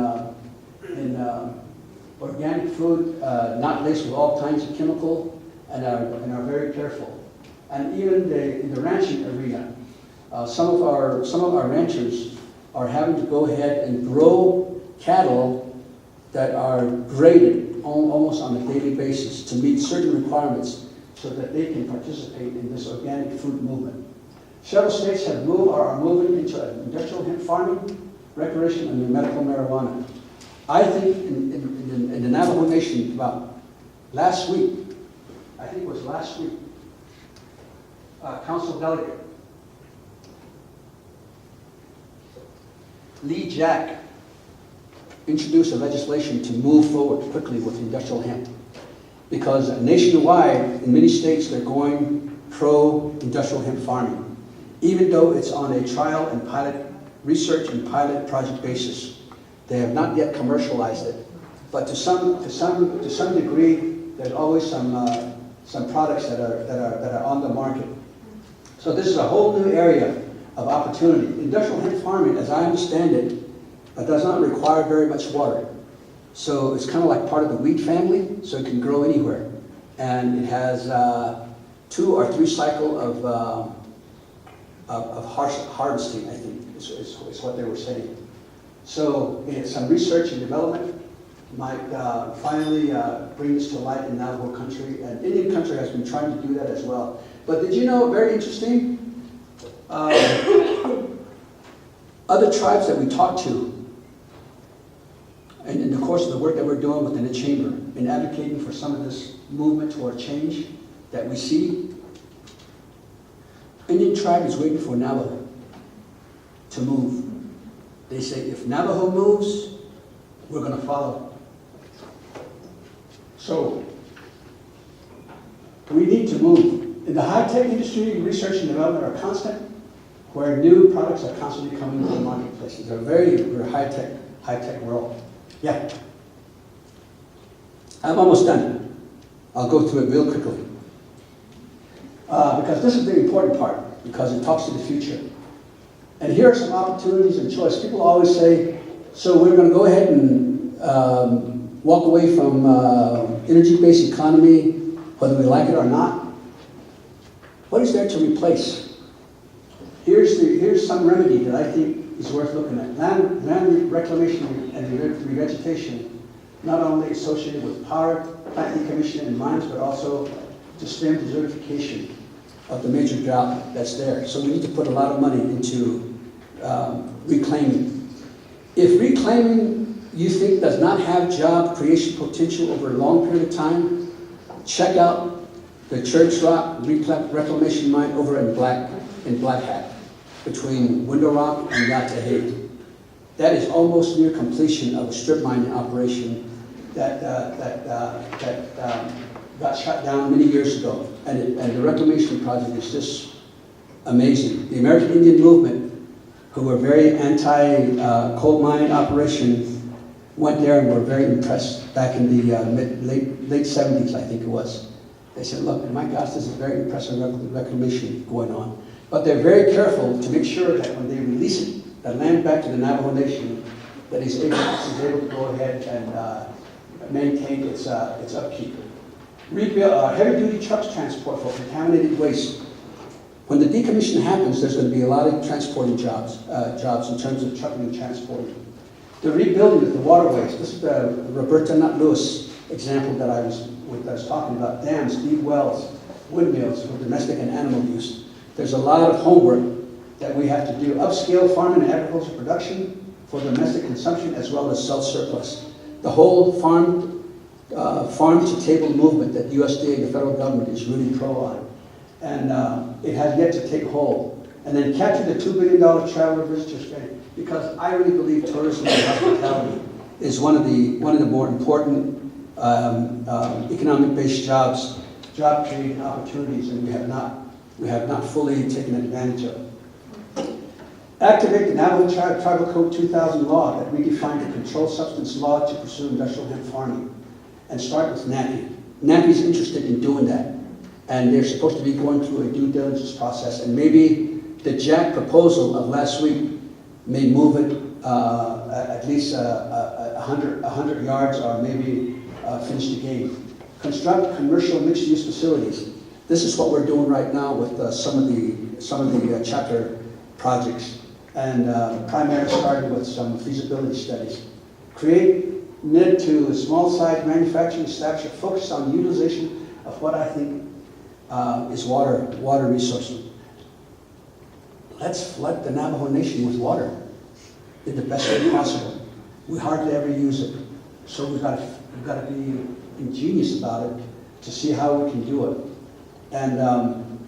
organic food, not laced with all kinds of chemical, and are very careful. And even in the ranching arena, some of our ranchers are having to go ahead and grow cattle that are graded almost on a daily basis to meet certain requirements so that they can participate in this organic food movement. Several states have moved or are moving into industrial hemp farming, recreation, and medical marijuana. I think in the Navajo Nation about last week, I think it was last week, council delegate Lee Jack introduced a legislation to move forward quickly with industrial hemp. Because nationwide, in many states, they're going pro-industrial hemp farming, even though it's on a trial and pilot, research and pilot project basis. They have not yet commercialized it. But to some degree, there's always some products that are on the market. So this is a whole new area of opportunity. Industrial hemp farming, as I understand it, does not require very much water. So it's kind of like part of the wheat family, so it can grow anywhere. And it has 2 or 3 cycles of harvesting, I think, is what they were saying. So some research and development might finally bring this to light in Navajo country, and Indian country has been trying to do that as well. But did you know, very interesting, other tribes that we talked to, and in the course of the work that we're doing within the chamber, in advocating for some of this movement toward change that we see, Indian tribe is waiting for Navajo to move. They say, if Navajo moves, we're going to follow. So, we need to move. In the high-tech industry, research and development are constant, where new products are constantly coming to the marketplaces. They're we're high-tech world. Yeah. I'm almost done. I'll go through it real quickly. Because this is the important part, because it talks to the future. And here are some opportunities and choice. People always say, so we're going to go ahead and walk away from energy-based economy, whether we like it or not. What is there to replace? Here's some remedy that I think is worth looking at. Land reclamation and revegetation, not only associated with power, plant decommissioning and mines, but also to stem desertification of the major drought that's there. So we need to put a lot of money into reclaiming. If reclaiming, you think, does not have job creation potential over a long period of time, check out the Church Rock reclamation mine over in Black Hat, between Window Rock and Yatahe. That is almost near completion of a strip mining operation that got shut down many years ago. And the reclamation project is just amazing. The American Indian movement, who were very anti-coal mining operation, went there and were very impressed back in the late 70s, I think it was. They said, look, my gosh, this is very impressive reclamation going on. But they're very careful to make sure that when they release it, the land back to the Navajo Nation, that is able to go ahead and maintain its upkeep. Heavy-duty trucks transport for contaminated waste. When the decommission happens, there's going to be a lot of transporting jobs in terms of trucking and transporting. The rebuilding of the waterways. This is the Roberta Nutt Lewis example that I was talking about. Dams, deep wells, windmills for domestic and animal use. There's a lot of homework that we have to do. Upscale farming and agricultural production for domestic consumption as well as self-surplus. The whole farm-to-table movement that USDA, the federal government, is really pro on. And it has yet to take hold. And then capture the $2 billion traveler visitor spending, because I really believe tourism and hospitality is one of the more important economic-based jobs, job-creating opportunities, and we have not fully taken advantage of. Activate the Navajo Tribal Code 2000 law that redefined the controlled substance law to pursue industrial hemp farming, and start with NAPI. NAPI is interested in doing that, and they're supposed to be going through a due diligence process, and maybe the JAC proposal of last week may move it at least 100 yards, or maybe finish the game. Construct commercial mixed-use facilities. This is what we're doing right now with some of the chapter projects, and primarily starting with some feasibility studies. Create mid to small-size manufacturing establishment focused on the utilization of what I think is water resources. Let's flood the Navajo Nation with water in the best way possible. We hardly ever use it, so we've got to be ingenious about it to see how we can do it, and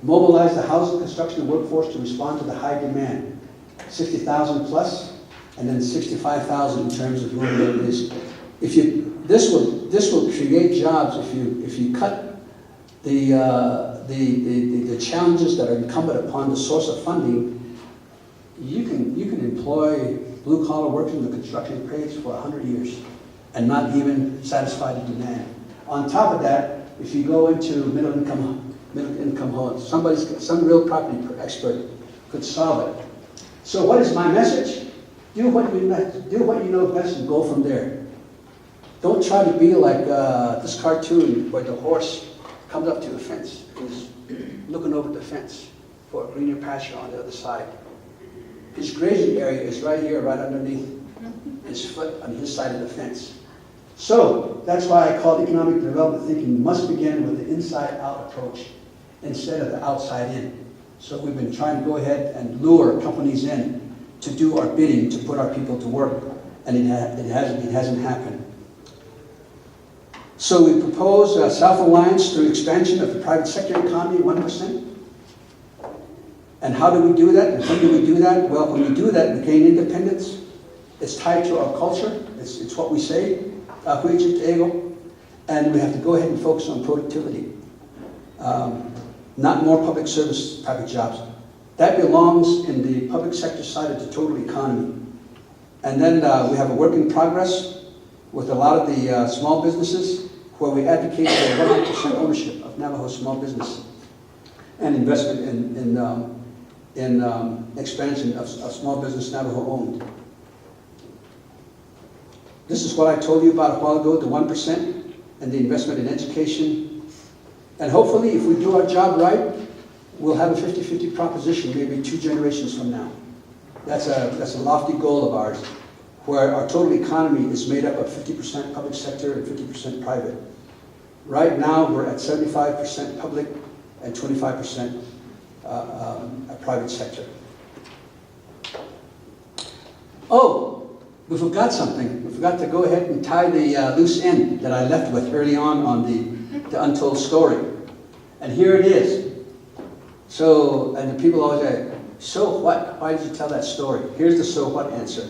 mobilize the housing construction workforce to respond to the high demand, 60,000 plus, and then 65,000 in terms of rural areas. This will create jobs if you cut the challenges that are incumbent upon the source of funding. You can employ blue-collar workers in the construction trades for 100 years and not even satisfy the demand. On top of that, if you go into middle income homes, some real property expert could solve it. So what is my message? Do what you know best and go from there. Don't try to be like this cartoon where the horse comes up to the fence and is looking over the fence for a greener pasture on the other side. His grazing area is right here, right underneath his foot on his side of the fence. So that's why I call economic development thinking must begin with the inside-out approach instead of the outside-in. So we've been trying to go ahead and lure companies in to do our bidding, to put our people to work, and it hasn't happened. So we propose self-reliance through expansion of the private sector economy, 1%. And how do we do that? And when do we do that? Well, when we do that, we gain independence. It's tied to our culture. It's what we say, and we have to go ahead and focus on productivity. Not more public service type of jobs. That belongs in the public sector side of the total economy. And then we have a work in progress with a lot of the small businesses where we advocate for 100% ownership of Navajo small business and investment in expansion of small business Navajo owned. This is what I told you about a while ago, the 1% and the investment in education. And hopefully, if we do our job right, we'll have a 50-50 proposition maybe 2 generations from now. That's a lofty goal of ours, where our total economy is made up of 50% public sector and 50% private. Right now, we're at 75% public and 25% private sector. Oh, we forgot something. We forgot to go ahead and tie the loose end that I left with early on the untold story. And here it is. So, and the people always say, so what? Why did you tell that story? Here's the so what answer.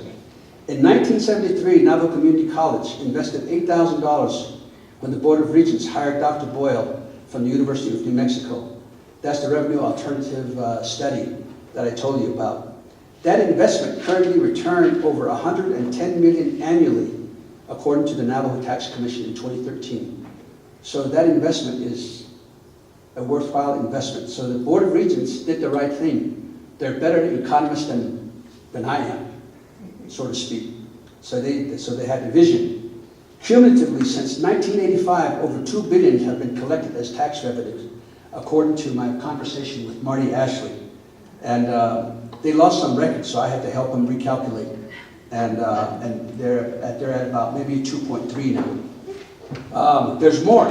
In 1973, Navajo Community College invested $8,000 when the Board of Regents hired Dr. Boyle from the University of New Mexico. That's the revenue alternative study that I told you about. That investment currently returned over $110 million annually, according to the Navajo Tax Commission in 2013. So that investment is a worthwhile investment. So the Board of Regents did the right thing. They're better economists than I am, so to speak. So they had a vision. Cumulatively, since 1985, over $2 billion have been collected as tax revenues, according to my conversation with Marty Ashley. And they lost some records, so I had to help them recalculate. And they're at about maybe 2.3 now. There's more.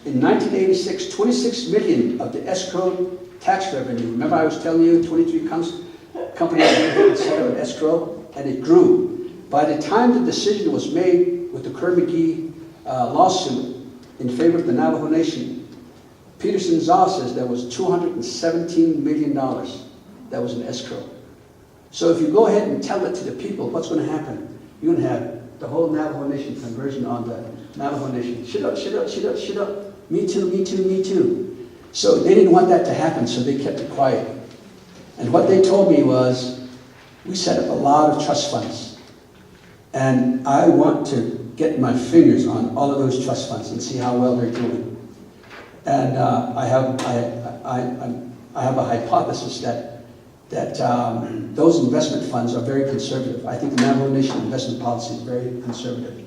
In 1986, 26 million of the escrow tax revenue. Remember I was telling you 23 companies had set up an escrow, and it grew. By the time the decision was made with the Kerr-McGee lawsuit in favor of the Navajo Nation, Peterson Zaw says there was $217 million that was in escrow. So if you go ahead and tell it to the people, what's going to happen? You're going to have the whole Navajo Nation conversion on the Navajo Nation. Shut up, shut up, shut up, shut up. Me too, me too, me too. So they didn't want that to happen, so they kept it quiet. And what they told me was, we set up a lot of trust funds. And I want to get my fingers on all of those trust funds and see how well they're doing. And I have a hypothesis that those investment funds are very conservative. I think the Navajo Nation investment policy is very conservative.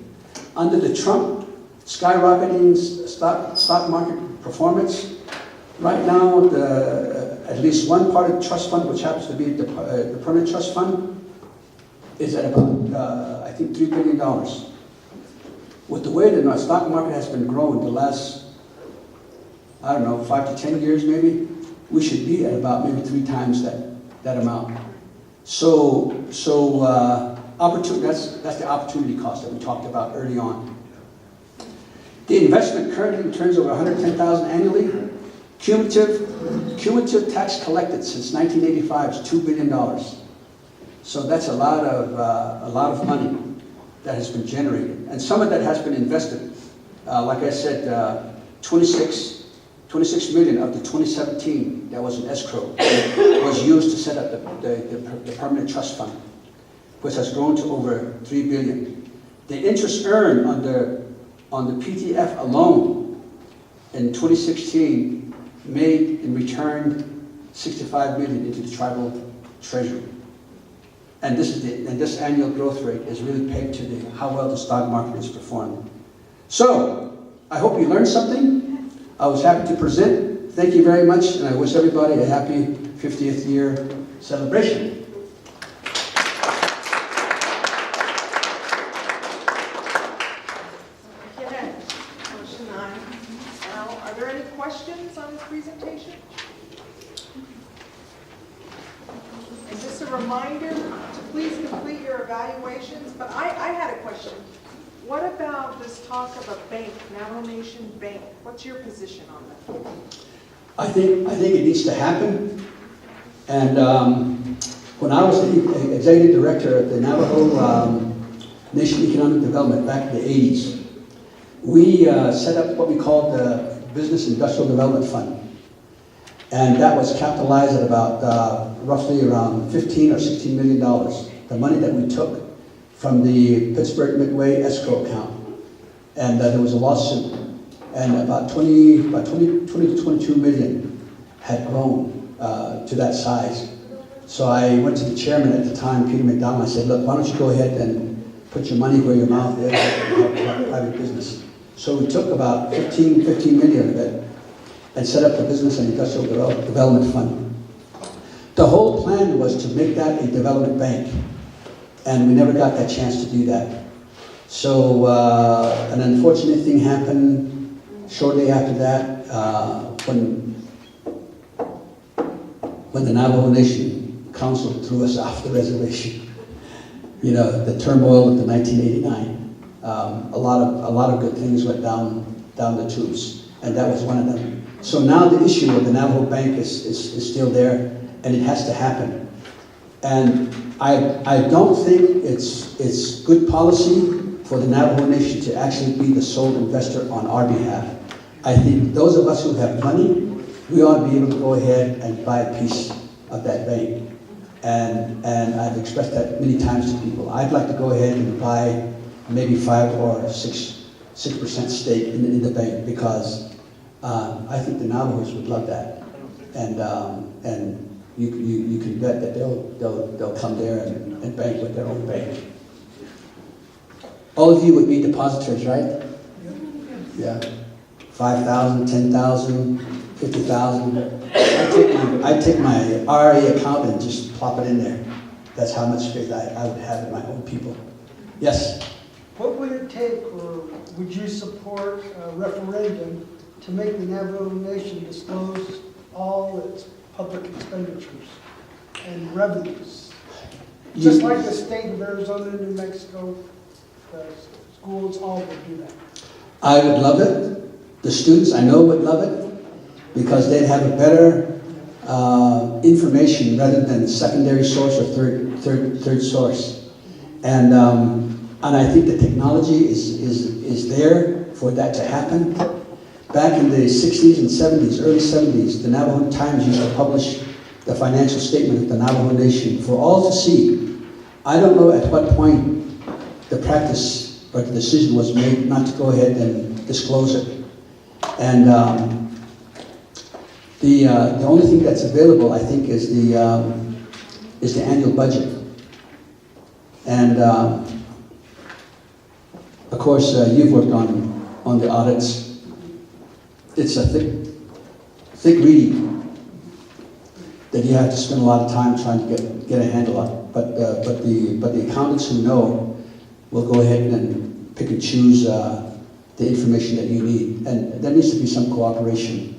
Under the Trump skyrocketing stock market performance, right now, at least one part of the trust fund, which happens to be the permanent trust fund, is at about, I think, $3 billion. With the way the stock market has been growing the last, I don't know, 5 to 10 years maybe, we should be at about maybe 3 times that amount. So opportunity, that's the opportunity cost that we talked about early on. The investment currently turns over $110,000 annually. Cumulative tax collected since 1985 is $2 billion. So that's a lot of money that has been generated, and some of that has been invested. Like I said, 26 million of the 2017 that was in escrow was used to set up the permanent trust fund, which has grown to over $3 billion. The interest earned on the PTF alone in 2016 made in return $65 million into the tribal treasury. And this annual growth rate is really pegged to how well the stock market is performing. So, I hope you learned something. I was happy to present. Thank you very much, and I wish everybody a happy 50th year celebration. Question 9. Now, are there any questions on this presentation? Is this a reminder to please complete your evaluations? But I had a question. What about this talk of a bank, Navajo Nation Bank? What's your position on that? I think it needs to happen. And when I was the executive director of the Navajo Nation Economic Development back in the 80s, we set up what we called the Business Industrial Development Fund. And that was capitalized at about roughly around $15 or $16 million. The money that we took from the Pittsburgh Midway escrow account. And there was a lawsuit. And about 20 to 22 million had grown to that size. So I went to the chairman at the time, Peter McDonald. I said, look, why don't you go ahead and put your money where your mouth is and help private business. So we took about 15 million of it and set up the Business and Industrial Development Fund. The whole plan was to make that a development bank, and we never got that chance to do that. So an unfortunate thing happened shortly after that when the Navajo Nation Council threw us off the reservation. You know, the turmoil of the 1989. A lot of good things went down the tubes, and that was one of them. So now the issue of the Navajo Bank is still there, and it has to happen. And I don't think it's good policy for the Navajo Nation to actually be the sole investor on our behalf. I think those of us who have money, we ought to be able to go ahead and buy a piece of that bank. And I've expressed that many times to people. I'd like to go ahead and buy maybe 5 or 6% stake in the bank, because I think the Navajos would love that. And you can bet that they'll come there and bank with their own bank. All of you would be depositors, right? Yeah. 5,000, 10,000, 50,000. I take my RA account and just plop it in there. That's how much faith I would have in my own people. Yes? What would it take, or would you support a referendum to make the Navajo Nation disclose all its public expenditures and revenues? Just like the state of Arizona, New Mexico, the schools, all would do that. I would love it. The students I know would love it, because they'd have a better information rather than secondary source or third source. And And I think the technology is there for that to happen. Back in the 60s and 70s, early 70s, the Navajo Times used to publish the financial statement of the Navajo Nation for all to see. I don't know at what point the practice or the decision was made not to go ahead and disclose it. And the only thing that's available, I think, is the annual budget. And of course, you've worked on the audits. It's a thick reading that you have to spend a lot of time trying to get a handle on. But the accountants who know will go ahead and pick and choose the information that you need. And there needs to be some cooperation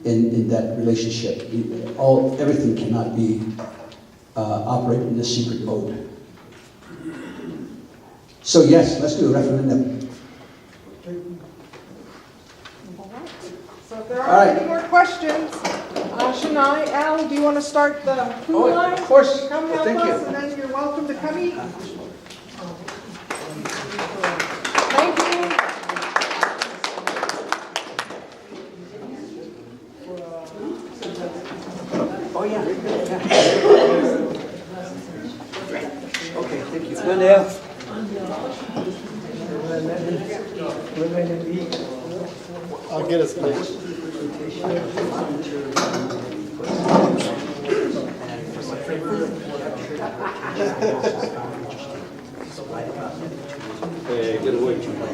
in that relationship. Everything cannot be operated in a secret mode. So yes, let's do a referendum. So if there All aren't right. any more questions, Shania, Al, do you want to start the food line? Of course. Come help Thank you. us, and then you're welcome to come eat. Thank you. Oh, yeah. Okay, thank you. I'll get us plates. Hey, get away from me.